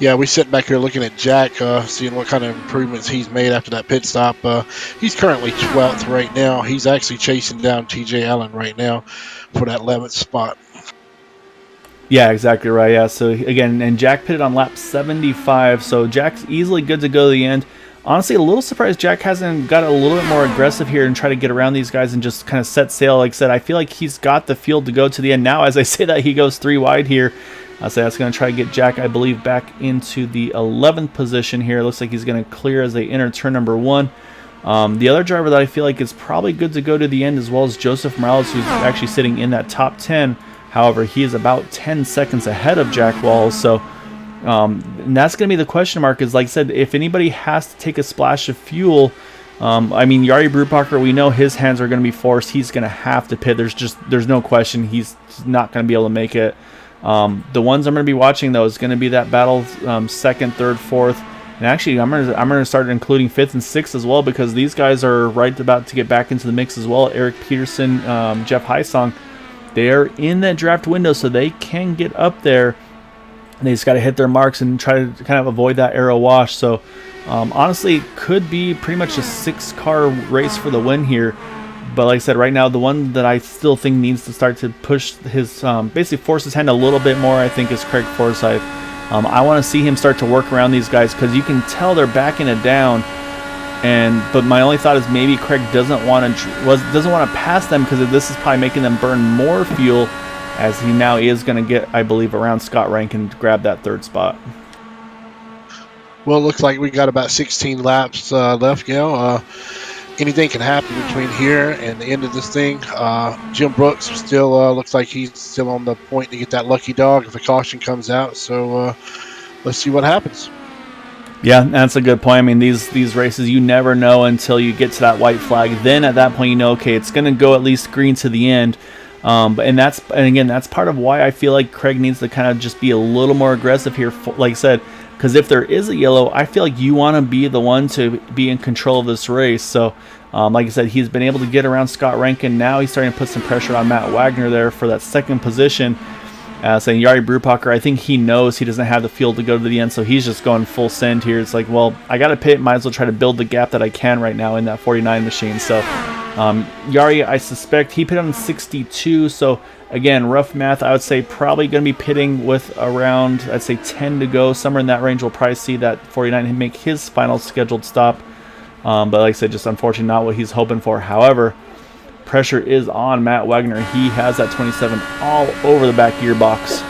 Yeah, we sit back here looking at Jack, seeing what kind of improvements he's made after that pit stop. He's currently 12th right now. He's actually chasing down TJ Allen right now for that 11th spot. Yeah, exactly right. Yeah, so again, and Jack pitted on lap 75, so Jack's easily good to go to the end. Honestly, a little surprised Jack hasn't got a little bit more aggressive here and try to get around these guys and just kind of set sail. Like I said, I feel like he's got the field to go to the end. Now, as I say that, he goes 3 wide here. I'll say that's going to try to get Jack, I believe, back into the 11th position here. Looks like he's going to clear as they enter turn number 1. The other driver that I feel like is probably good to go to the end as well as Joseph Morales, who's actually sitting in that top 10. However, he is about 10 seconds ahead of Jack Walls, so and that's going to be the question mark. Is like I said, if anybody has to take a splash of fuel, I mean, Jari Brubacher, we know his hands are going to be forced. He's going to have to pit. There's no question he's not going to be able to make it. The ones I'm going to be watching though is going to be that battle, second, third, fourth, and actually I'm going to start including fifth and sixth as well, because these guys are right about to get back into the mix as well. Eric Peterson, Jeff Heisong. They are in that draft window, so they can get up there. They just got to hit their marks and try to kind of avoid that arrow wash. So, honestly, it could be pretty much a 6-car race for the win here. But like I said, right now, the one that I still think needs to start to push his, basically force his hand a little bit more, I think, is Craig Forsyth. I want to see him start to work around these guys, because you can tell they're backing it down. But my only thought is maybe Craig doesn't want to pass them, because this is probably making them burn more fuel, as he now is going to get, I believe, around Scott Rankin to grab that third spot. Well, it looks like we got about 16 laps left, anything can happen between here and the end of this thing. Jim Brooks still looks like he's still on the point to get that lucky dog if a caution comes out. So let's see what happens. Yeah, that's a good point. I mean, these races, you never know until you get to that white flag. Then at that point, you know, okay, it's going to go at least green to the end. And again, that's part of why I feel like Craig needs to kind of just be a little more aggressive here, like I said, because if there is a yellow, I feel like you want to be the one to be in control of this race. So, like I said, he's been able to get around Scott Rankin. Now he's starting to put some pressure on Matt Wagner there for that second position. Saying Jari Brubacher, I think he knows he doesn't have the field to go to the end, so he's just going full send here. It's like, well, I got to pit, might as well try to build the gap that I can right now in that 49 machine. So Jari, I suspect he pit on 62, so again, rough math, I would say probably going to be pitting with around, I'd say 10 to go, somewhere in that range. We'll probably see that 49 make his final scheduled stop, but like I said, just unfortunately not what he's hoping for. However, pressure is on Matt Wagner. He has that 27 all over the back gearbox.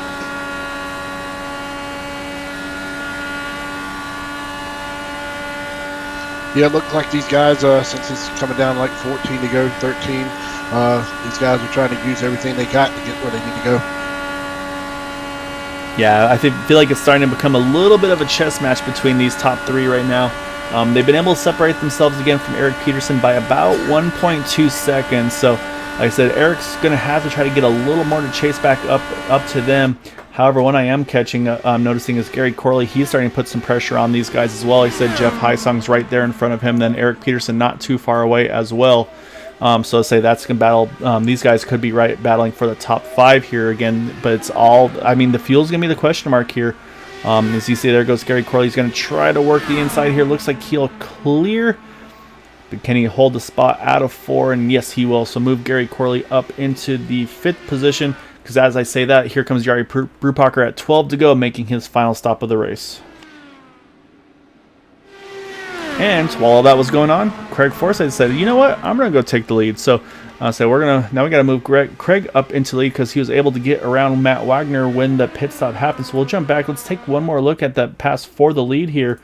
Yeah, it looked like these guys, since it's coming down like 14 to go, 13, these guys are trying to use everything they got to get where they need to go. Yeah, I feel like it's starting to become a little bit of a chess match between these top three right now. They've been able to separate themselves again from Eric Peterson by about 1.2 seconds. So, like I said, Eric's going to have to try to get a little more to chase back up to them. However, one I am noticing is Gary Corley. He's starting to put some pressure on these guys as well. Like I said, Jeff Heisong's right there in front of him. Then Eric Peterson not too far away as well. So let's say that's going to battle. These guys could be battling for the top 5 here again. But it's all, I mean, the fuel's going to be the question mark here. As you see, there goes Gary Corley. He's going to try to work the inside here. Looks like he'll clear. But can he hold the spot out of 4? And yes, he will. So move Gary Corley up into the 5th position. Because as I say that, here comes Jari Brubacher at 12 to go, making his final stop of the race. And while all that was going on, Craig Forsyth said, you know what? I'm going to go take the lead. So we got to move Craig up into lead, because he was able to get around Matt Wagner when the pit stop happened. So we'll jump back. Let's take one more look at that pass for the lead here.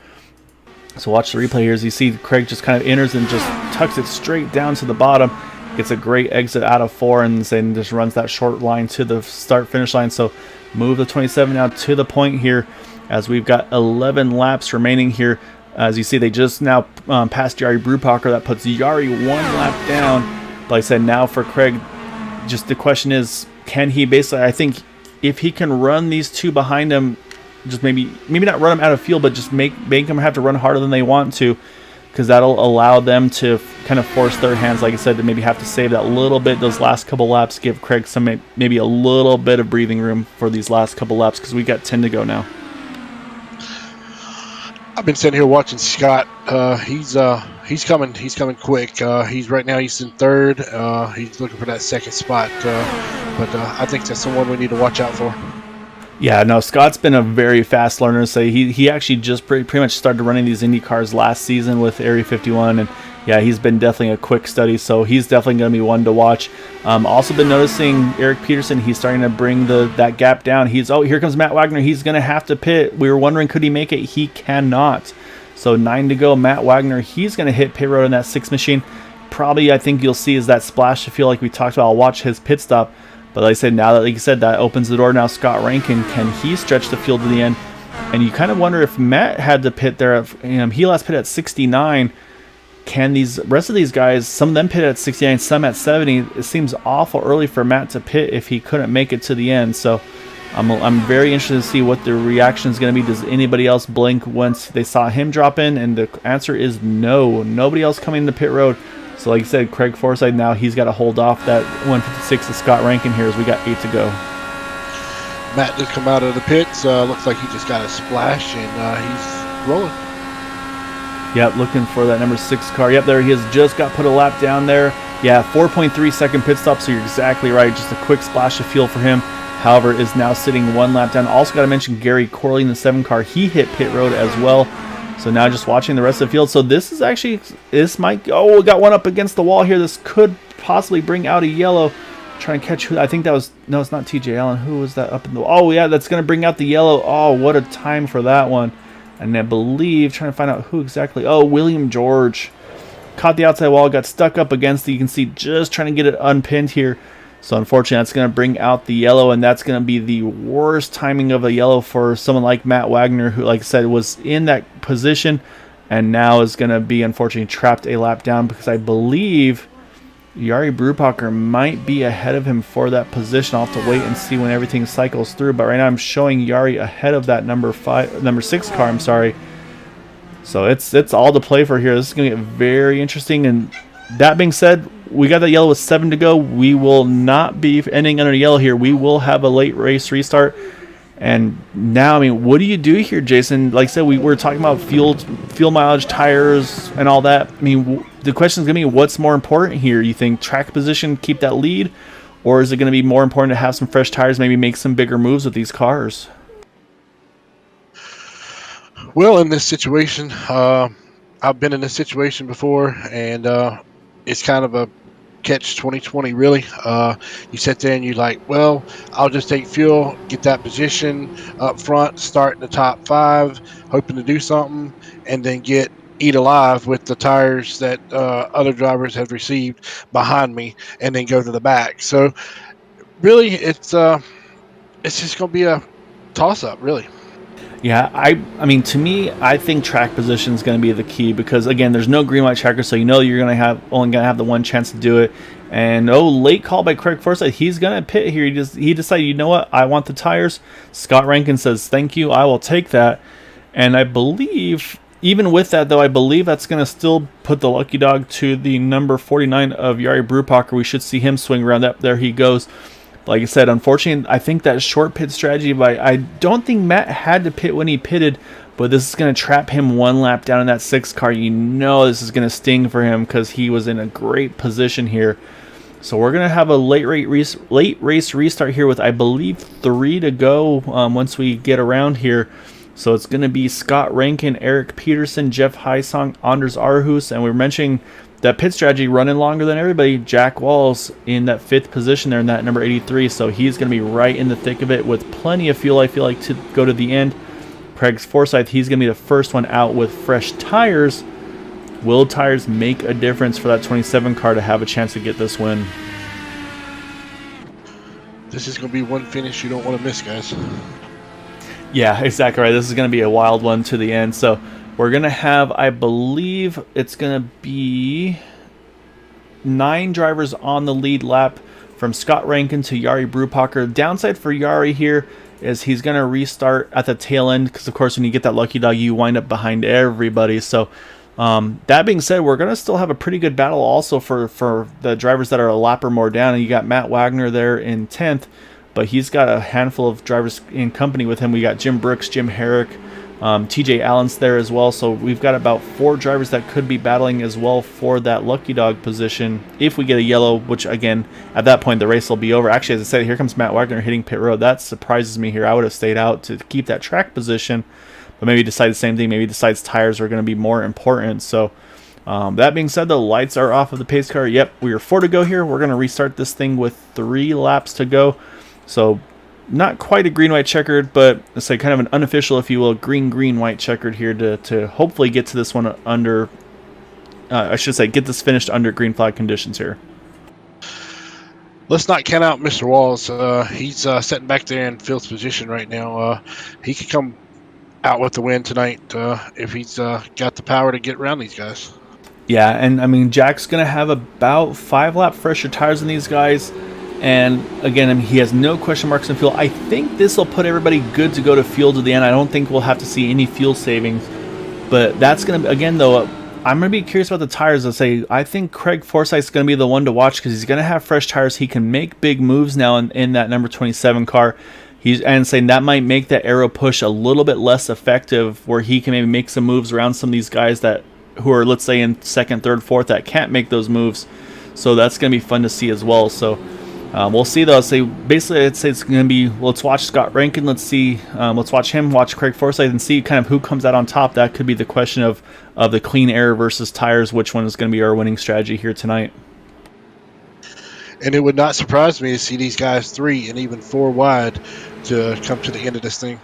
So watch the replay here as you see Craig just kind of enters and just tucks it straight down to the bottom. Gets a great exit out of 4 and then just runs that short line to the start-finish line. So move the 27 now to the point here as we've got 11 laps remaining here. As you see, they just now passed Yari Brubacher. That puts Yari 1 lap down. But like I said, now for Craig, just the question is, can he basically, I think if he can run these two behind him, just maybe not run them out of field, but just make them have to run harder than they want to, because that'll allow them to kind of force their hands, like I said, to maybe have to save that little bit, those last couple laps, give Craig some maybe a little bit of breathing room for these last couple laps, because we got 10 to go now. I've been sitting here watching Scott. He's coming quick. He's right now he's in third. He's looking for that second spot, but I think that's the one we need to watch out for. Yeah, no, Scott's been a very fast learner. So he actually just pretty much started running these Indy cars last season with Area 51, and yeah, he's been definitely a quick study. So he's definitely going to be one to watch. Also been noticing Eric Peterson. He's starting to bring that gap down. Here comes Matt Wagner. He's going to have to pit. We were wondering, could he make it? He cannot. So 9 to go. Matt Wagner. He's going to hit pit road in that 6 machine. Probably, I think you'll see is that splash to feel like we talked about. I'll watch his pit stop. But like I said, now that, like you said, that opens the door. Now Scott Rankin, can he stretch the field to the end? And you kind of wonder if Matt had to pit there. He last pit at 69. Can these rest of these guys, some of them pit at 69, some at 70? It seems awful early for Matt to pit if he couldn't make it to the end. So I'm very interested to see what the reaction is going to be. Does anybody else blink once they saw him drop in? And the answer is no. Nobody else coming to pit road. So like I said, Craig Forsyth, now he's got to hold off that 156 of Scott Rankin here as we got 8 to go. Matt just come out of the pits. Looks like he just got a splash, and he's rolling. Yep, looking for that number 6 car. Yep, there he has just got put a lap down there. Yeah, 4.3 second pit stop, so you're exactly right. Just a quick splash of fuel for him. However, is now sitting 1 lap down. Also got to mention Gary Corley in the 7 car. He hit pit road as well. So now just watching the rest of the field. So this is actually, this might, oh, we got one up against the wall here. This could possibly bring out a yellow. Trying to catch who, I think that was, no, it's not TJ Allen. Who was that up in the, oh yeah, that's going to bring out the yellow. Oh, what a time for that one. And I believe, trying to find out who exactly, oh, William George. Caught the outside wall, got stuck up against it. You can see just trying to get it unpinned here. So unfortunately, that's going to bring out the yellow, and that's going to be the worst timing of a yellow for someone like Matt Wagner, who, like I said, was in that position and now is going to be, unfortunately, trapped a lap down, because I believe Yari Brubacher might be ahead of him for that position. I'll have to wait and see when everything cycles through, but right now I'm showing Yari ahead of that number 6 car, I'm sorry. So it's all to play for here. This is going to get very interesting, and that being said, we got that yellow with 7 to go. We will not be ending under yellow here. We will have a late race restart. And now, I mean, what do you do here, Jason? Like I said, we were talking about fuel mileage, tires, and all that. I mean, the question is going to be, what's more important here? You think track position, keep that lead? Or is it going to be more important to have some fresh tires, maybe make some bigger moves with these cars? Well, in this situation, I've been in this situation before, and it's kind of a catch 2020, really. You sit there and you're like, well, I'll just take fuel, get that position up front, start in the top 5, hoping to do something, and then eat alive with the tires that other drivers have received behind me, and then go to the back. So really, it's just going to be a toss-up, really. Yeah, I mean, to me, I think track position is going to be the key, because again, there's no green light checker, so you know you're only going to have the one chance to do it. And late call by Craig Forsyth. He's going to pit here. He decided, you know what, I want the tires. Scott Rankin says, thank you, I will take that. And I believe, even with that though, I believe that's going to still put the lucky dog to the number 49 of Yari Brubacher. We should see him swing around. There he goes. Like I said, unfortunately, I think that short pit strategy, but I don't think Matt had to pit when he pitted, but this is going to trap him 1 lap down in that 6 car. You know this is going to sting for him, because he was in a great position here. So we're going to have a late race restart here with, I believe, 3 to go once we get around here. So it's going to be Scott Rankin, Eric Peterson, Jeff Heisong, Anders Arhus, and we're mentioning that pit strategy running longer than everybody. Jack Walls in that 5th position there in that number 83. So he's going to be right in the thick of it with plenty of fuel, I feel like, to go to the end. Craig Forsyth, he's going to be the first one out with fresh tires. Will tires make a difference for that 27 car to have a chance to get this win? This is going to be one finish you don't want to miss, guys. Yeah, exactly right. This is going to be a wild one to the end. So we're We're going to have, I believe it's going to be 9 drivers on the lead lap from Scott Rankin to Jari Brupacher. Downside for Jari here is he's going to restart at the tail end because, of course, when you get that lucky dog, you wind up behind everybody. So that being said, we're going to still have a pretty good battle also for the drivers that are a lap or more down. And you got Matt Wagner there in 10th, but he's got a handful of drivers in company with him. We got Jim Brooks, Jim Herrick, TJ Allen's there as well. So we've got about 4 drivers that could be battling as well for that lucky dog position if we get a yellow, which again, at that point the race will be over. Actually, as I said, here comes Matt Wagner hitting pit road. That surprises me here. I would have stayed out to keep that track position, but maybe decide the same thing. Maybe decides tires are going to be more important. So that being said, the lights are off of the pace car. Yep, we are 4 to go here. We're going to restart this thing with 3 laps to go. So not quite a green-white checkered, but let's say kind of an unofficial, if you will, green-white checkered here to hopefully get to this one under, I should say, get this finished under green flag conditions here. Let's not count out Mr. Walls. He's sitting back there in fifth position right now. He could come out with the win tonight if he's got the power to get around these guys. Yeah, and I mean, Jack's going to have about 5-lap fresher tires than these guys. And again, I mean, he has no question marks in fuel. I think this will put everybody good to go to fuel to the end. I don't think we'll have to see any fuel savings. But that's going to, again, though, I'm going to be curious about the tires. I think Craig Forsyth's going to be the one to watch because he's going to have fresh tires. He can make big moves now in that number 27 car. And saying that might make that aero push a little bit less effective, where he can maybe make some moves around some of these guys who are, let's say, in second, third, fourth that can't make those moves. So that's going to be fun to see as well. So we'll see, though. I'd say it's going to be, let's watch Scott Rankin. Let's see. Let's watch him, watch Craig Forsyth, and see kind of who comes out on top. That could be the question of the clean air versus tires. Which one is going to be our winning strategy here tonight? And it would not surprise me to see these guys 3 and even 4 wide to come to the end of this thing.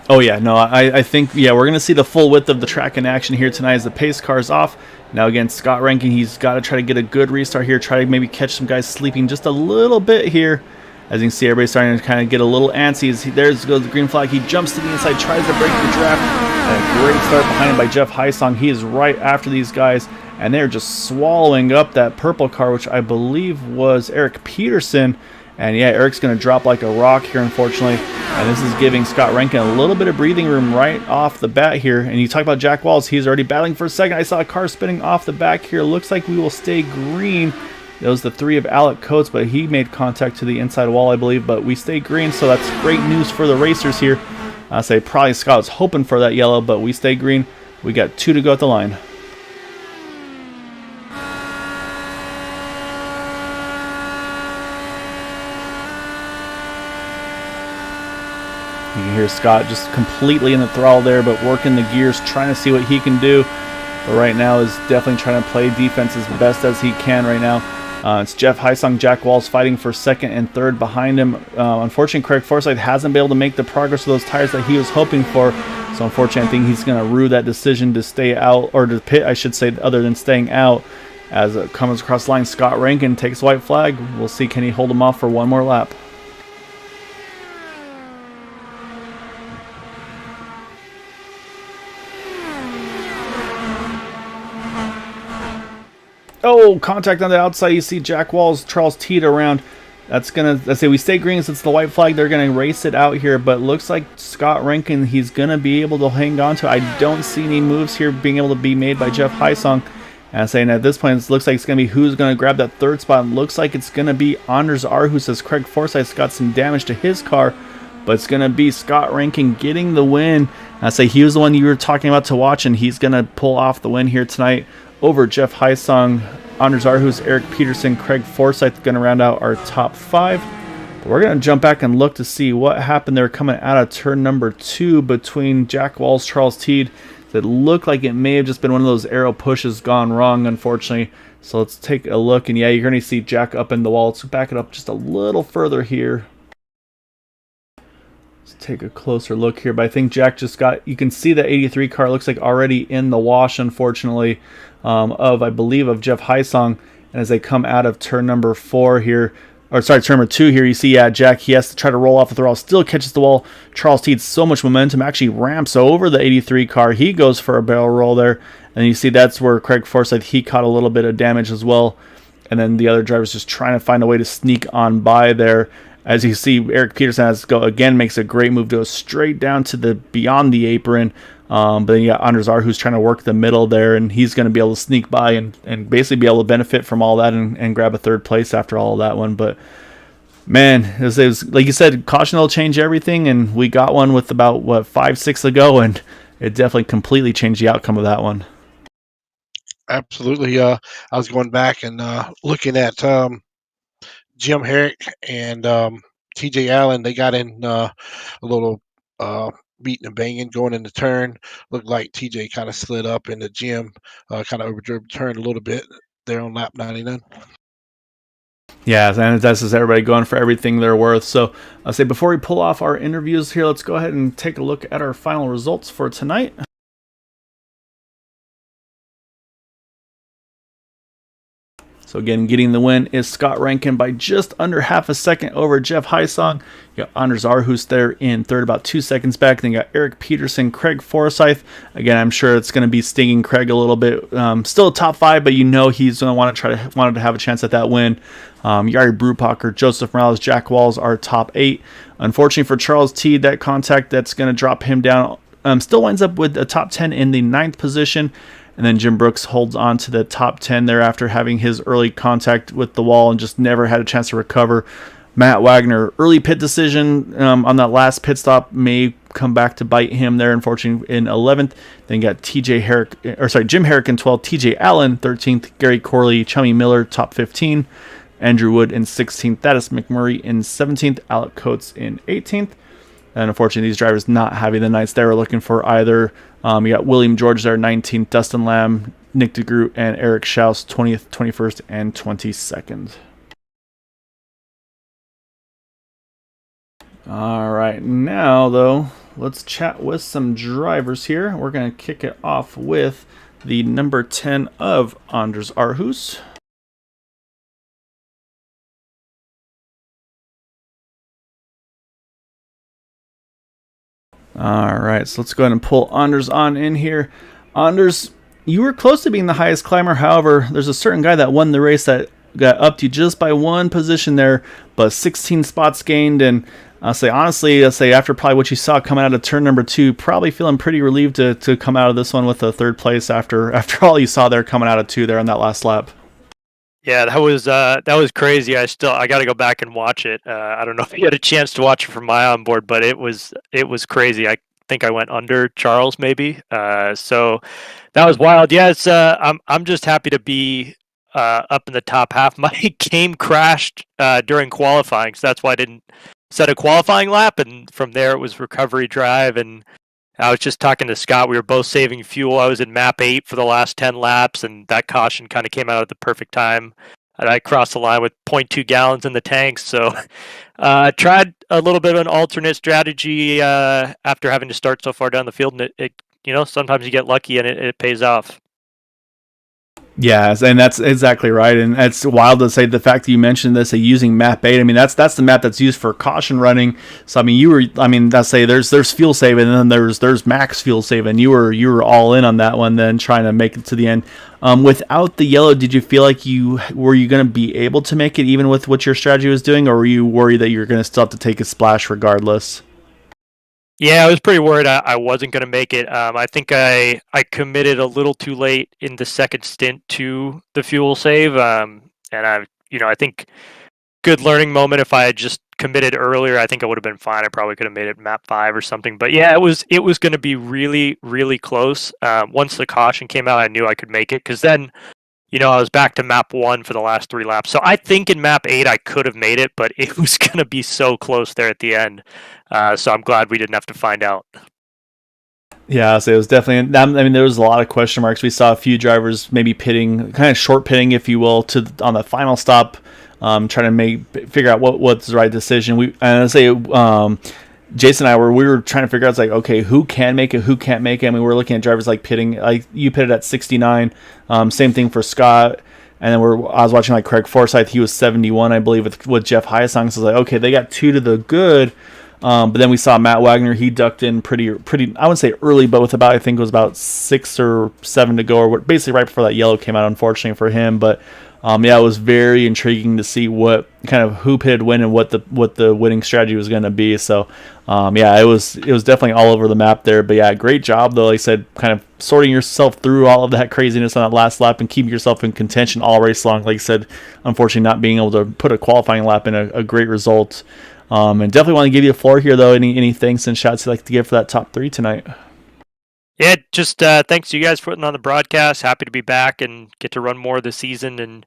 Oh, yeah. No, I think, yeah, we're going to see the full width of the track in action here tonight as the pace car is off. Now, again, Scott Rankin, he's got to try to get a good restart here, try to maybe catch some guys sleeping just a little bit here. As you can see, everybody's starting to kind of get a little antsy. There goes the green flag. He jumps to the inside, tries to break the draft. And a great start behind him by Jeff Heisong. He is right after these guys, and they're just swallowing up that purple car, which I believe was Eric Peterson. And yeah, Eric's going to drop like a rock here, unfortunately. And this is giving Scott Rankin a little bit of breathing room right off the bat here. And you talk about Jack Walls, he's already battling for a second. I saw a car spinning off the back here. Looks like we will stay green. That was the 3 of Alec Coates, but he made contact to the inside wall, I believe. But we stay green, so that's great news for the racers here. I say probably Scott was hoping for that yellow, but we stay green. We got 2 to go at the line. You can hear Scott just completely in the throttle there, but working the gears, trying to see what he can do. But right now is definitely trying to play defense as best as he can right now. It's Jeff Heisong, Jack Walls fighting for second and third behind him. Unfortunately, Craig Forsyth hasn't been able to make the progress of those tires that he was hoping for. So unfortunately, I think he's going to rue that decision to stay out, or to pit, I should say, other than staying out. As it comes across the line, Scott Rankin takes white flag. We'll see, can he hold him off for one more lap? Oh, contact on the outside. You see Jack Walls, Charles Teed around. That's going to, let's say we stay green since the white flag. They're going to race it out here, but looks like Scott Rankin, he's going to be able to hang on to it. I don't see any moves here being able to be made by Jeff Heisong. And saying at this point, it looks like it's going to be who's going to grab that third spot. It looks like it's going to be Anders R, who says Craig Forsyth's got some damage to his car, but it's going to be Scott Rankin getting the win. And I say he was the one you were talking about to watch, and he's going to pull off the win here tonight over Jeff Heisong, Anders Arhus, Eric Peterson, Craig Forsyth going to round out our top 5. But we're going to jump back and look to see what happened there coming out of turn number 2 between Jack Walls, Charles Teed. That looked like it may have just been one of those arrow pushes gone wrong, unfortunately. So let's take a look, and yeah, you're going to see Jack up in the wall. Let's back it up just a little further here. Take a closer look here, but I think Jack just got, you can see the 83 car looks like already in the wash, unfortunately, I believe of Jeff Heisong. And as they come out of turn number 4 here, or sorry, turn number 2 here, you see, Jack, he has to try to roll off the throttle, still catches the wall. Charles Teed, so much momentum, actually ramps over the 83 car. He goes for a barrel roll there, and you see that's where Craig Forsyth, he caught a little bit of damage as well. And then the other driver's just trying to find a way to sneak on by there. As you see, Eric Peterson has to go again, makes a great move, goes straight down to the beyond the apron. But then you got Anders Ar, who's trying to work the middle there, and he's going to be able to sneak by and basically be able to benefit from all that and grab a third place after all of that one. But man, it was like you said, caution will change everything, and we got one with about 5-6 ago, and it definitely completely changed the outcome of that one. Absolutely. I was going back and looking at Jim Herrick and TJ Allen. They got in a little beating and banging going in the turn. Looked like TJ kind of slid up into Jim, kind of overdrove the turn a little bit there on lap 99. Yeah, and that's just everybody going for everything they're worth. So I'll say before we pull off our interviews here, let's go ahead and take a look at our final results for tonight. So again, getting the win is Scott Rankin by just under half a second over Jeff Heisong. You got Anders Ar, who's there in third, about 2 seconds back. Then you got Eric Peterson, Craig Forsyth. Again, I'm sure it's going to be stinging Craig a little bit. Still top 5, but you know he's going to wanted to have a chance at that win. Yari Brupacher, Joseph Morales, Jack Walls are top 8. Unfortunately for Charles Teed, that contact that's going to drop him down. Still winds up with a top 10 in the 9th position. And then Jim Brooks holds on to the top 10 there after having his early contact with the wall and just never had a chance to recover. Matt Wagner, early pit decision on that last pit stop may come back to bite him there, unfortunately, in 11th. Then you got Jim Herrick in 12th, TJ Allen 13th, Gary Corley, Chummy Miller top 15, Andrew Wood in 16th, Thaddeus McMurray in 17th, Alec Coates in 18th. And unfortunately, these drivers not having the nights they were looking for either. You got William George there, 19th, Dustin Lamb, Nick DeGroot, and Eric Schaus, 20th, 21st, and 22nd. All right, now, though, let's chat with some drivers here. We're going to kick it off with the number 10 of Anders Aarhus. All right, so let's go ahead and pull Anders on in here. Anders, you were close to being the highest climber. However, there's a certain guy that won the race that got up to you just by one position there, but 16 spots gained. And I'll say, honestly, after probably what you saw coming out of turn number 2, probably feeling pretty relieved to come out of this one with a third place after all you saw there coming out of 2 there on that last lap. Yeah, that was crazy. I got to go back and watch it. I don't know if you had a chance to watch it from my onboard, but it was crazy. I think I went under Charles maybe. So that was wild. Yeah, it's I'm just happy to be up in the top half. My game crashed during qualifying, so that's why I didn't set a qualifying lap, and from there it was recovery drive. And I was just talking to Scott. We were both saving fuel. I was in map 8 for the last 10 laps, and that caution kind of came out at the perfect time. And I crossed the line with 0.2 gallons in the tanks. So tried a little bit of an alternate strategy after having to start so far down the field. And it sometimes you get lucky and it pays off. Yeah, and that's exactly right, and it's wild to say the fact that you mentioned this, using map 8. I mean, that's the map that's used for caution running. So I mean, let's say there's fuel saving, and then there's max fuel saving. You were all in on that one, then trying to make it to the end. Without the yellow, did you feel like were you going to be able to make it even with what your strategy was doing, or were you worried that you were going to still have to take a splash regardless? Yeah, I was pretty worried I wasn't going to make it. I think I committed a little too late in the second stint to the fuel save, and I think good learning moment. If I had just committed earlier, I think I would have been fine. I probably could have made it map 5 or something. But yeah, it was going to be really, really close. Once the caution came out, I knew I could make it, because then I was back to map 1 for the last 3 laps. So I think in map 8 I could have made it, but it was going to be so close there at the end. So I'm glad we didn't have to find out. Yeah, so it was definitely. I mean, there was a lot of question marks. We saw a few drivers maybe pitting, kind of short pitting, if you will, on the final stop, trying to figure out what's the right decision. Jason and I were trying to figure out, it's like, okay, who can make it, who can't make it. I mean, we're looking at drivers like pitting. Like, you pitted at 69. Same thing for Scott. And then I was watching like Craig Forsyth, he was 71, I believe, with Jeff Hyatt. So I was like, okay, they got 2 to the good. But then we saw Matt Wagner. He ducked in pretty. I wouldn't say early, but with about, I think it was about 6 or 7 to go, or basically right before that yellow came out. Unfortunately for him, but yeah, it was very intriguing to see what kind of who pitted win and what the winning strategy was going to be. So yeah, it was definitely all over the map there. But yeah, great job though. Like I said, kind of sorting yourself through all of that craziness on that last lap and keeping yourself in contention all race long. Like I said, unfortunately not being able to put a qualifying lap in a great result. And definitely want to give you a floor here, though. Any thanks and shouts you'd like to give for that top 3 tonight? Yeah, just thanks to you guys for putting on the broadcast. Happy to be back and get to run more this season. And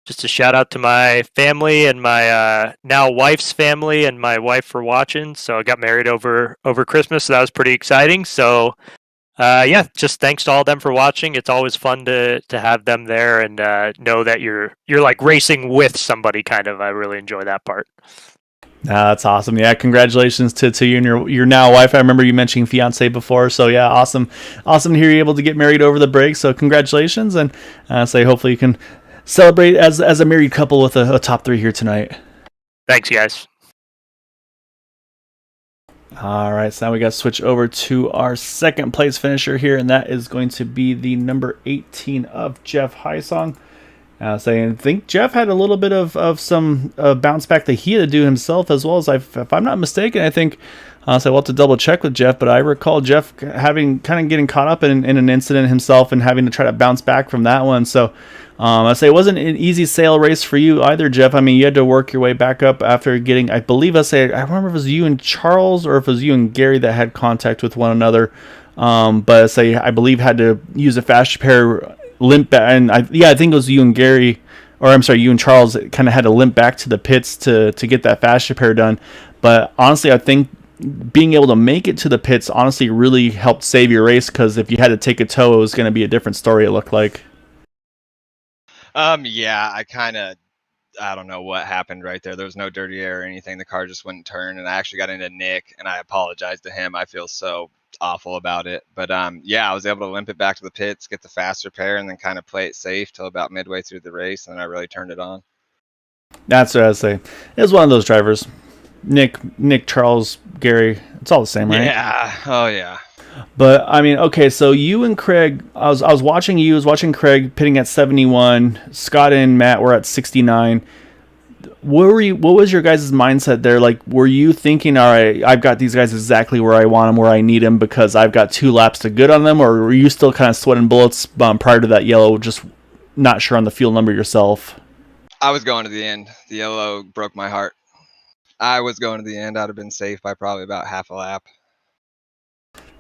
just a shout out to my family and my now wife's family and my wife for watching. So I got married over Christmas, so that was pretty exciting. So yeah, just thanks to all of them for watching. It's always fun to have them there and know that you're like racing with somebody. Kind of, I really enjoy that part. That's awesome. Yeah, congratulations to you and your now wife. I remember you mentioning fiance before, so yeah, awesome to hear you able to get married over the break. So congratulations, and say hopefully you can celebrate as a married couple with a top 3 here tonight. Thanks, guys. All right, so now we got to switch over to our second place finisher here, and that is going to be the number 18 of Jeff Hysong. I think Jeff had a little bit of some bounce back that he had to do himself, as well as if I'm not mistaken. I think we'll have to double check with Jeff, but I recall Jeff getting caught up in an incident himself and having to try to bounce back from that one. So it wasn't an easy sail race for you either, Jeff. I mean, you had to work your way back up after getting, I believe, I remember if it was you and Charles or if it was you and Gary that had contact with one another. But I believe had to use a fast repair limp back, and I think it was you and Gary, or I'm sorry, you and Charles kind of had to limp back to the pits to get that fast repair done. But honestly, I think being able to make it to the pits honestly really helped save your race, because if you had to take a tow, it was going to be a different story, it looked like. Yeah, I don't know what happened right there. There was no dirty air or anything. The car just wouldn't turn, and I actually got into Nick, and I apologized to him. I feel so awful about it, but yeah, I was able to limp it back to the pits, get the fast repair, and then kind of play it safe till about midway through the race, and then I really turned it on. That's what I say. It was one of those drivers. Nick, Charles, Gary, it's all the same, right? Yeah. Oh yeah. But I mean, okay, so you and Craig, I was watching Craig pitting at 71, Scott and Matt were at 69. What was your guys' mindset there? Like, were you thinking, all right, I've got these guys exactly where I want them, where I need them, because I've got 2 laps to good on them? Or were you still kind of sweating bullets prior to that yellow, just not sure on the fuel number yourself? I was going to the end. The yellow broke my heart. I was going to the end. I'd have been safe by probably about half a lap.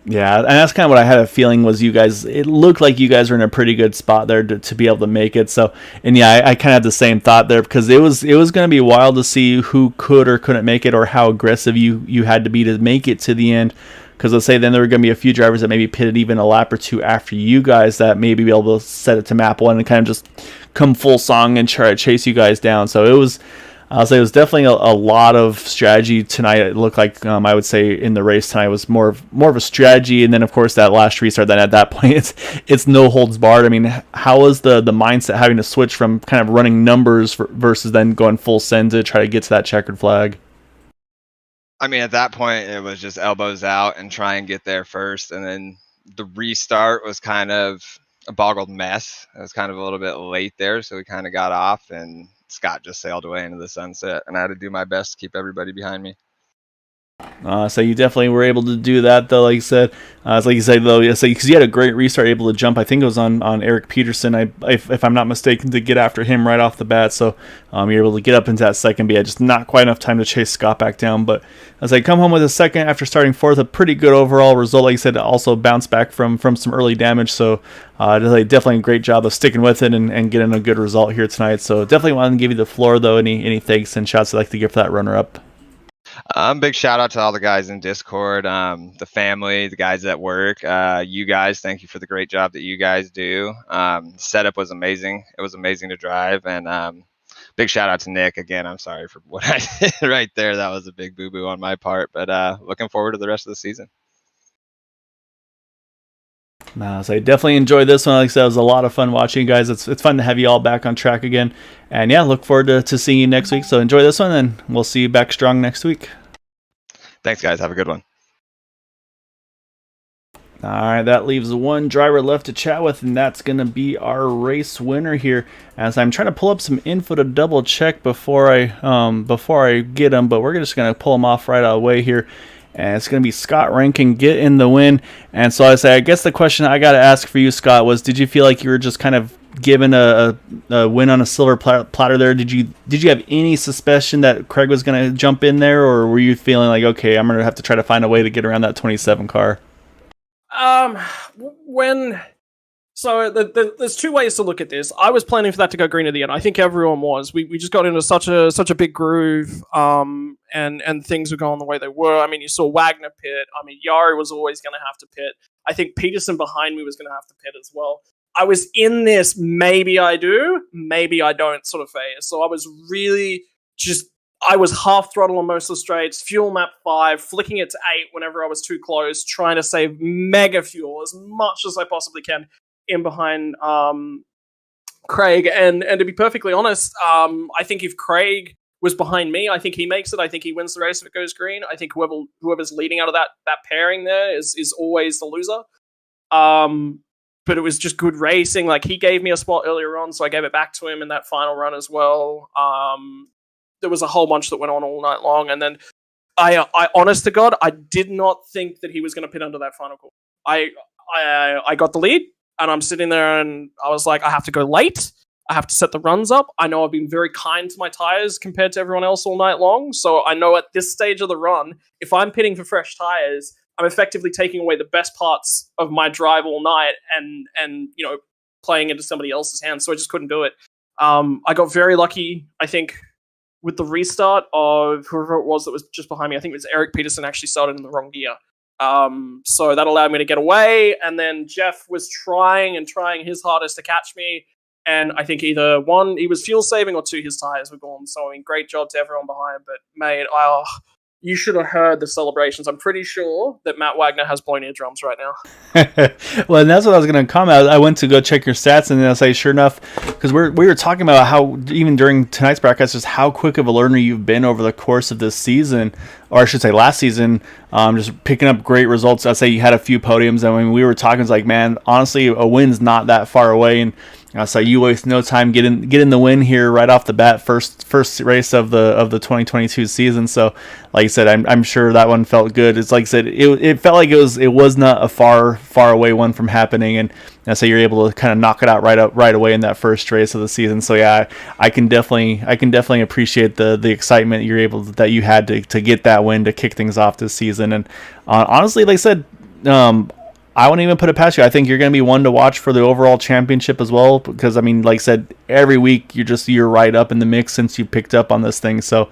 Yeah, and that's kind of what I had a feeling was you guys, it looked like you guys were in a pretty good spot there to be able to make it. So, and yeah, I kind of had the same thought there, because it was going to be wild to see who could or couldn't make it, or how aggressive you had to be to make it to the end. Because let's say then there were going to be a few drivers that maybe pitted even a lap or 2 after you guys that maybe be able to set it to map 1 and kind of just come full song and try to chase you guys down. So it was, I'll say it was definitely a lot of strategy tonight. It looked like I would say in the race tonight was more of a strategy, and then of course that last restart. Then at that point it's no holds barred. I mean, how was the mindset having to switch from kind of running numbers versus then going full send to try to get to that checkered flag? I mean, at that point it was just elbows out and try and get there first, and then the restart was kind of a boggled mess. It was kind of a little bit late there, so we kind of got off, and Scott just sailed away into the sunset, and I had to do my best to keep everybody behind me. So you definitely were able to do that, though. Like you said, it's like you said, though, because you had a great restart, able to jump. I think it was on Eric Peterson, if I'm not mistaken, to get after him right off the bat. So you're able to get up into that second, but yeah, just not quite enough time to chase Scott back down. But as I come home with a second after starting 4th, a pretty good overall result. Like you said, also bounce back from some early damage. So definitely a great job of sticking with it and getting a good result here tonight. So definitely wanted to give you the floor, though. Any thanks and shouts I'd like to give for that runner-up? Big shout out to all the guys in Discord, the family, the guys at work. You guys, thank you for the great job that you guys do. Setup was amazing. It was amazing to drive, and big shout out to Nick again. I'm sorry for what I did right there. That was a big boo-boo on my part, but looking forward to the rest of the season. No, so I definitely enjoyed this one. Like I said, it was a lot of fun watching you guys. It's fun to have you all back on track again. And yeah, look forward to seeing you next week. So enjoy this one, and we'll see you back strong next week. Thanks, guys. Have a good one. All right, that leaves one driver left to chat with, and that's going to be our race winner here. As I'm trying to pull up some info to double check before I get them, but we're just going to pull them off right away here. And it's going to be Scott Rankin get in the win. And so I guess the question I got to ask for you, Scott, was did you feel like you were just kind of given a win on a silver platter there? Did you have any suspicion that Craig was going to jump in there, or were you feeling like, okay, I'm going to have to try to find a way to get around that 27 car? There's two ways to look at this. I was planning for that to go green at the end. I think everyone was. We just got into such a big groove, and things were going the way they were. I mean, you saw Wagner pit. I mean, Yari was always going to have to pit. I think Peterson behind me was going to have to pit as well. I was in this, maybe I do, maybe I don't sort of phase. So I was really I was half throttle on most of the straights, fuel map 5, flicking it to 8 whenever I was too close, trying to save mega fuel as much as I possibly can in behind Craig. And to be perfectly honest, I think if Craig was behind me, I think he makes it. I think he wins the race if it goes green. I think whoever's leading out of that pairing there is always the loser. But it was just good racing. Like, he gave me a spot earlier on, so I gave it back to him in that final run as well. There was a whole bunch that went on all night long, and then I honest to God, I did not think that he was going to pit under that final call. I got the lead, and I'm sitting there, and I was like, I have to go late. I have to set the runs up. I know I've been very kind to my tires compared to everyone else all night long, so I know at this stage of the run, if I'm pitting for fresh tires, I'm effectively taking away the best parts of my drive all night and playing into somebody else's hands. So I just couldn't do it. I got very lucky, I think, with the restart of whoever it was that was just behind me. I think it was Eric Peterson actually started in the wrong gear. So that allowed me to get away. And then Jeff was trying his hardest to catch me. And I think either one, he was fuel saving, or two, his tires were gone. So, I mean, great job to everyone behind. But, mate, you should have heard the celebrations. I'm pretty sure that Matt Wagner has blown eardrums right now. Well, and that's what I was going to comment. I went to go check your stats, and then I say, sure enough, because we were talking about how, even during tonight's broadcast, just how quick of a learner you've been over the course of this season, or I should say last season, just picking up great results. I'd say you had a few podiums. I mean, we were talking, it's like, man, honestly, a win's not that far away, and so you waste no time get in the win here right off the bat, first race of the 2022 season. So, like I said, I'm sure that one felt good. It's like I said, it felt like it was not a far away one from happening, and so you're able to kind of knock it out right away in that first race of the season. So yeah, I can definitely appreciate the excitement that you had to get that win to kick things off this season. And honestly, like I said, I wouldn't even put it past you. I think you're going to be one to watch for the overall championship as well, because I mean, like I said, every week you're right up in the mix since you picked up on this thing. So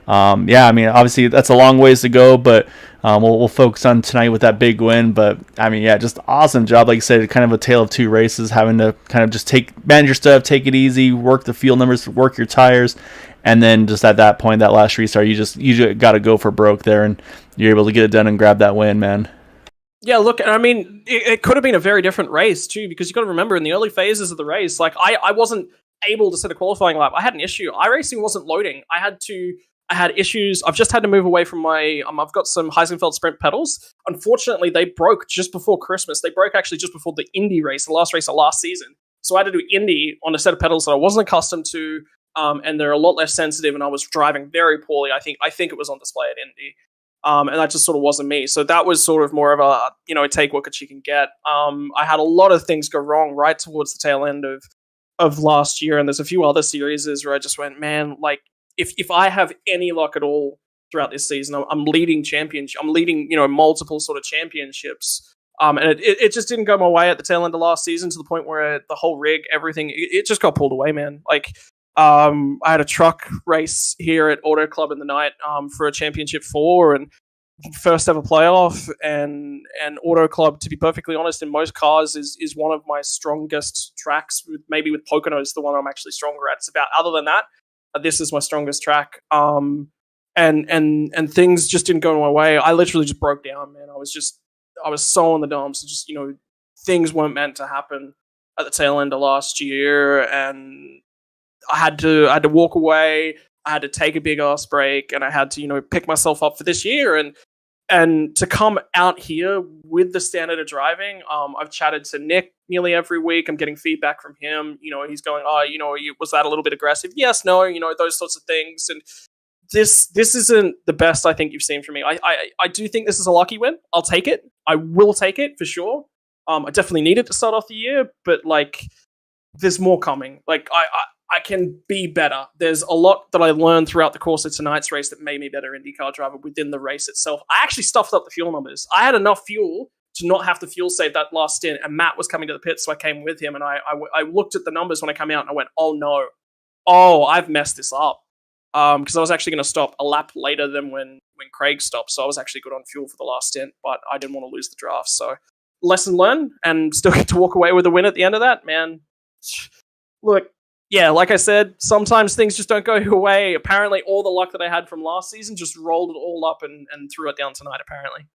yeah, I mean, obviously that's a long ways to go, but we'll focus on tonight with that big win. But I mean, yeah, just awesome job. Like I said, kind of a tale of two races, having to kind of just manage your stuff, take it easy, work the fuel numbers, work your tires, and then just at that point, that last restart, you just got to go for broke there, and you're able to get it done and grab that win, man. Yeah, look, I mean, it could have been a very different race too, because you got to remember, in the early phases of the race, like I wasn't able to set a qualifying lap. I had an issue. iRacing wasn't loading. I had issues. I've just had to move away from my. I've got some Heisenfeld Sprint pedals. Unfortunately, they broke just before Christmas. They broke actually just before the Indy race, the last race of last season. So I had to do Indy on a set of pedals that I wasn't accustomed to, and they're a lot less sensitive. And I was driving very poorly. I think it was on display at Indy. And that just sort of wasn't me. So that was sort of more of a take what you can get. I had a lot of things go wrong right towards the tail end of last year. And there's a few other series where I just went, man, like if I have any luck at all throughout this season, I'm leading championship. I'm leading, multiple sort of championships. And it just didn't go my way at the tail end of last season, to the point where the whole rig, everything, it just got pulled away, man. Like, I had a truck race here at Auto Club in the night for a Championship 4 and first ever playoff, and Auto Club, to be perfectly honest, in most cars is one of my strongest tracks. Maybe with Poconos, the one I'm actually stronger at. It's about, other than that, this is my strongest track. And things just didn't go my way. I literally just broke down, man. I was so in the dumps, just things weren't meant to happen at the tail end of last year, and I had to walk away. I had to take a big ass break, and I had to pick myself up for this year, and to come out here with the standard of driving. I've chatted to Nick nearly every week. I'm getting feedback from him. He's going, was that a little bit aggressive? Yes, no, those sorts of things. And this isn't the best I think you've seen from me. I do think this is a lucky win. I'll take it. I will take it for sure. I definitely need it to start off the year, but there's more coming. I can be better. There's a lot that I learned throughout the course of tonight's race that made me a better IndyCar driver within the race itself. I actually stuffed up the fuel numbers. I had enough fuel to not have to fuel save that last stint, and Matt was coming to the pits, so I came with him, and I looked at the numbers when I came out, and I went, oh no. Oh, I've messed this up. Because I was actually going to stop a lap later than when Craig stopped, so I was actually good on fuel for the last stint, but I didn't want to lose the draft, so lesson learned, and still get to walk away with a win at the end of that, man. Look, yeah, like I said, sometimes things just don't go your way. Apparently, all the luck that I had from last season just rolled it all up and threw it down tonight, apparently.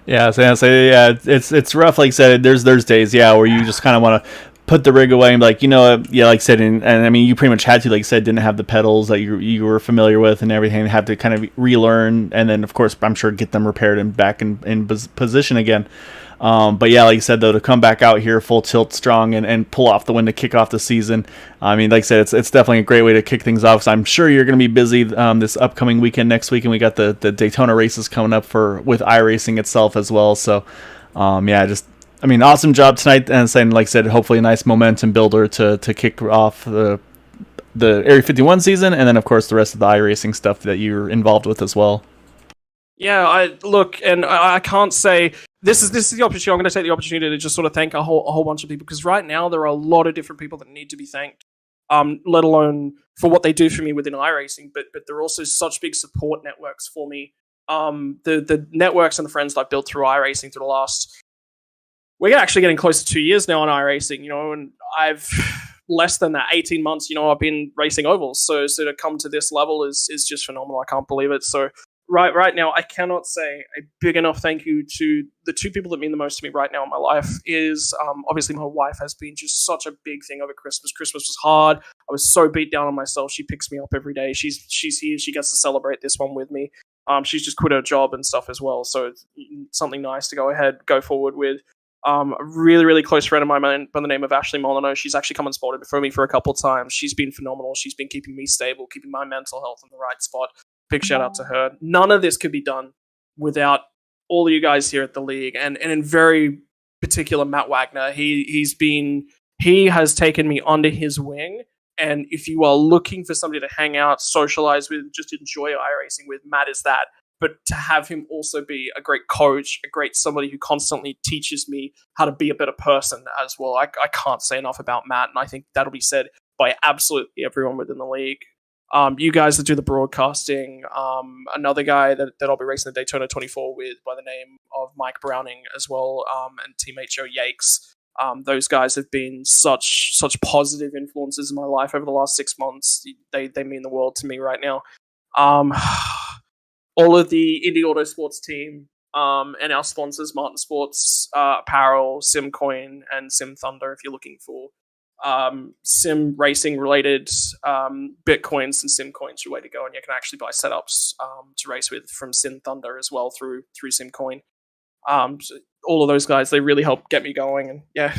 Yeah, it's rough. Like I said, there's days, where you just kind of want to put the rig away and be like, like I said, and I mean, you pretty much had to, like I said, didn't have the pedals that you were familiar with and everything, had to kind of relearn, and then, of course, I'm sure get them repaired and back in position again. But yeah, like you said, though, to come back out here full tilt strong and pull off the win to kick off the season, I mean, like I said, it's definitely a great way to kick things off. So I'm sure you're going to be busy this upcoming weekend next week, and we got the Daytona races coming up with iRacing itself as well. So awesome job tonight, and saying, like I said, hopefully a nice momentum builder to kick off the Area 51 season, and then of course the rest of the iRacing stuff that you're involved with as well. Yeah, I can't say this is the opportunity. I'm going to take the opportunity to just sort of thank a whole bunch of people, because right now there are a lot of different people that need to be thanked. Let alone for what they do for me within iRacing, but they're also such big support networks for me. The networks and the friends that I've built through iRacing through the last, we're actually getting close to 2 years now on iRacing, and I've less than that 18 months, I've been racing ovals. So to come to this level is just phenomenal. I can't believe it. So right now, I cannot say a big enough thank you to the two people that mean the most to me right now in my life. Is obviously my wife has been just such a big thing over Christmas. Christmas was hard. I was so beat down on myself. She picks me up every day. She's here. She gets to celebrate this one with me. She's just quit her job and stuff as well. So it's something nice to go forward with. A really, really close friend of mine by the name of Ashley Molyneux. She's actually come and spotted for me for a couple of times. She's been phenomenal. She's been keeping me stable, keeping my mental health in the right spot. Big shout out to her. None of this could be done without all of you guys here at the league, and in very particular Matt Wagner. He has taken me under his wing, and if you are looking for somebody to hang out, socialize with, just enjoy iRacing with, Matt is that. But to have him also be a great coach, somebody who constantly teaches me how to be a better person as well. I can't say enough about Matt, and I think that'll be said by absolutely everyone within the league. You guys that do the broadcasting, another guy that I'll be racing the Daytona 24 with by the name of Mike Browning as well, and teammate Joe Yakes. Those guys have been such positive influences in my life over the last 6 months. They mean the world to me right now. All of the Indy Autosports team and our sponsors, Martin Sports, Apparel, SimCoin, and Sim Thunder, if you're looking for sim racing related bitcoins and sim coins, your way to go, and you can actually buy setups to race with from Sim Thunder as well through SimCoin. So all of those guys, they really help get me going, and yeah,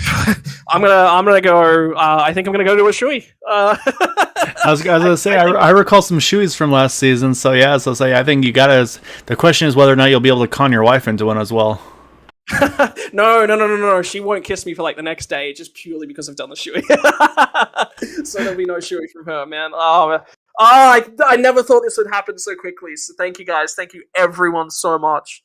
I'm gonna go. I think I'm gonna go to a shoey. I was gonna say I recall some shoeys from last season, so yeah. So I think you gotta. The question is whether or not you'll be able to con your wife into one as well. No. She won't kiss me for like the next day, just purely because I've done the shoey. So there'll be no shoey from her, man. I never thought this would happen so quickly. So thank you guys. Thank you everyone so much.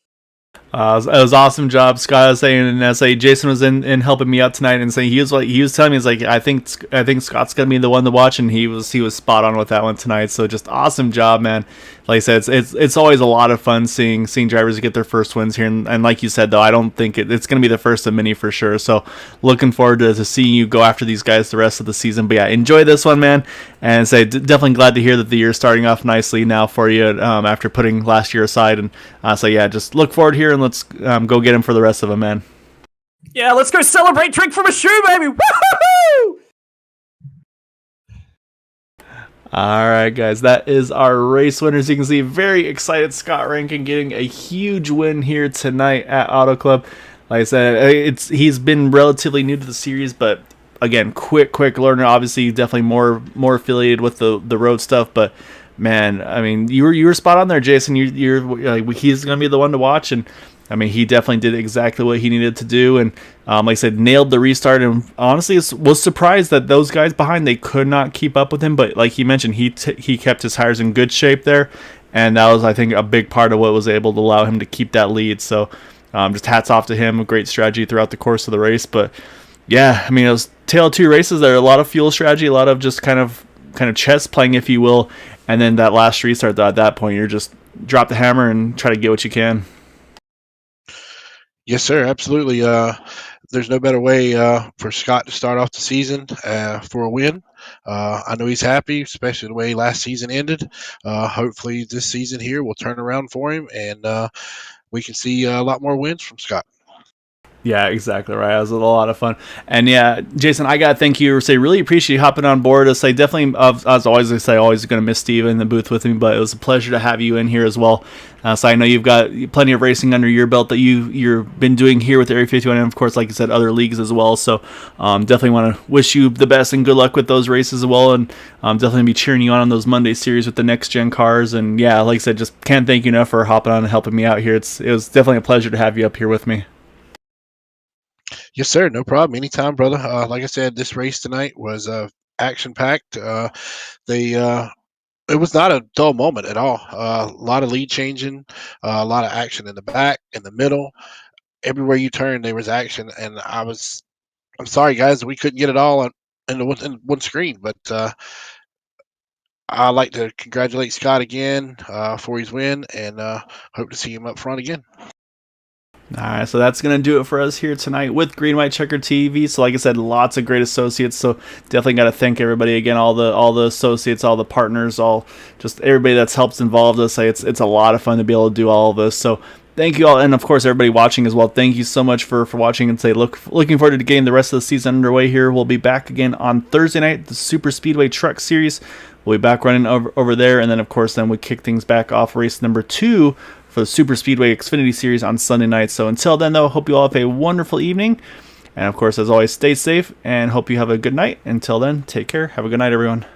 It was awesome job, Scott. I was saying, and Jason was in helping me out tonight, and saying he was telling me, he's like, I think Scott's gonna be the one to watch, and he was spot on with that one tonight. So just awesome job, man. Like I said, it's always a lot of fun seeing drivers get their first wins here, and like you said, though, I don't think it's gonna be the first of many for sure. So looking forward to seeing you go after these guys the rest of the season. But yeah, enjoy this one, man, and definitely glad to hear that the year's starting off nicely now for you after putting last year aside, and so yeah, just look forward here and let's go get him for the rest of them, man. Yeah, let's go celebrate. Drink from a shoe, baby. Woohoo! All right, guys, that is our race winners. You can see, very excited Scott Rankin getting a huge win here tonight at Auto Club. Like I said, he's been relatively new to the series, but again, quick learner. Obviously, definitely more affiliated with the road stuff. But man, I mean, you were spot on there, Jason. He's gonna be the one to watch, and I mean, he definitely did exactly what he needed to do, and like I said, nailed the restart. And honestly, was surprised that those guys behind, they could not keep up with him. But like he mentioned, he kept his tires in good shape there, and that was, I think, a big part of what was able to allow him to keep that lead. So just hats off to him. A great strategy throughout the course of the race. But yeah, I mean, it was tale of two races there. A lot of fuel strategy, a lot of just kind of chess playing, if you will. And then that last restart, at that point, you're just drop the hammer and try to get what you can. Yes, sir. Absolutely. There's no better way for Scott to start off the season for a win. I know he's happy, especially the way last season ended. Hopefully this season here will turn around for him, and we can see a lot more wins from Scott. Yeah, exactly right. It was a lot of fun. And yeah, Jason, I got to thank you. Really appreciate you hopping on board. Definitely, as always, always going to miss Steve in the booth with me, but it was a pleasure to have you in here as well. So I know you've got plenty of racing under your belt that you've been doing here with Area 51, and of course, like you said, other leagues as well. So definitely want to wish you the best and good luck with those races as well. And definitely be cheering you on those Monday series with the next gen cars. And yeah, like I said, just can't thank you enough for hopping on and helping me out here. It was definitely a pleasure to have you up here with me. Yes, sir. No problem. Anytime, brother. Like I said, this race tonight was action packed. It was not a dull moment at all. A lot of lead changing, a lot of action in the back, in the middle. Everywhere you turn, there was action, and I'm sorry, guys, we couldn't get it all in one screen, but I'd like to congratulate Scott again for his win, and hope to see him up front again. All right, so that's going to do it for us here tonight with Green White Checker TV. So like I said, lots of great associates. So definitely got to thank everybody again, all the associates, all the partners, all just everybody that's helped involved us. It's a lot of fun to be able to do all of this. So thank you all, and of course everybody watching as well. Thank you so much for watching, and looking forward to getting the rest of the season underway here. We'll be back again on Thursday night, the Super Speedway Truck Series. We'll be back running over there, and then of course we kick things back off race number 2 for the Super Speedway Xfinity Series on Sunday night. So until then, though, hope you all have a wonderful evening. And of course, as always, stay safe and hope you have a good night. Until then, take care. Have a good night, everyone.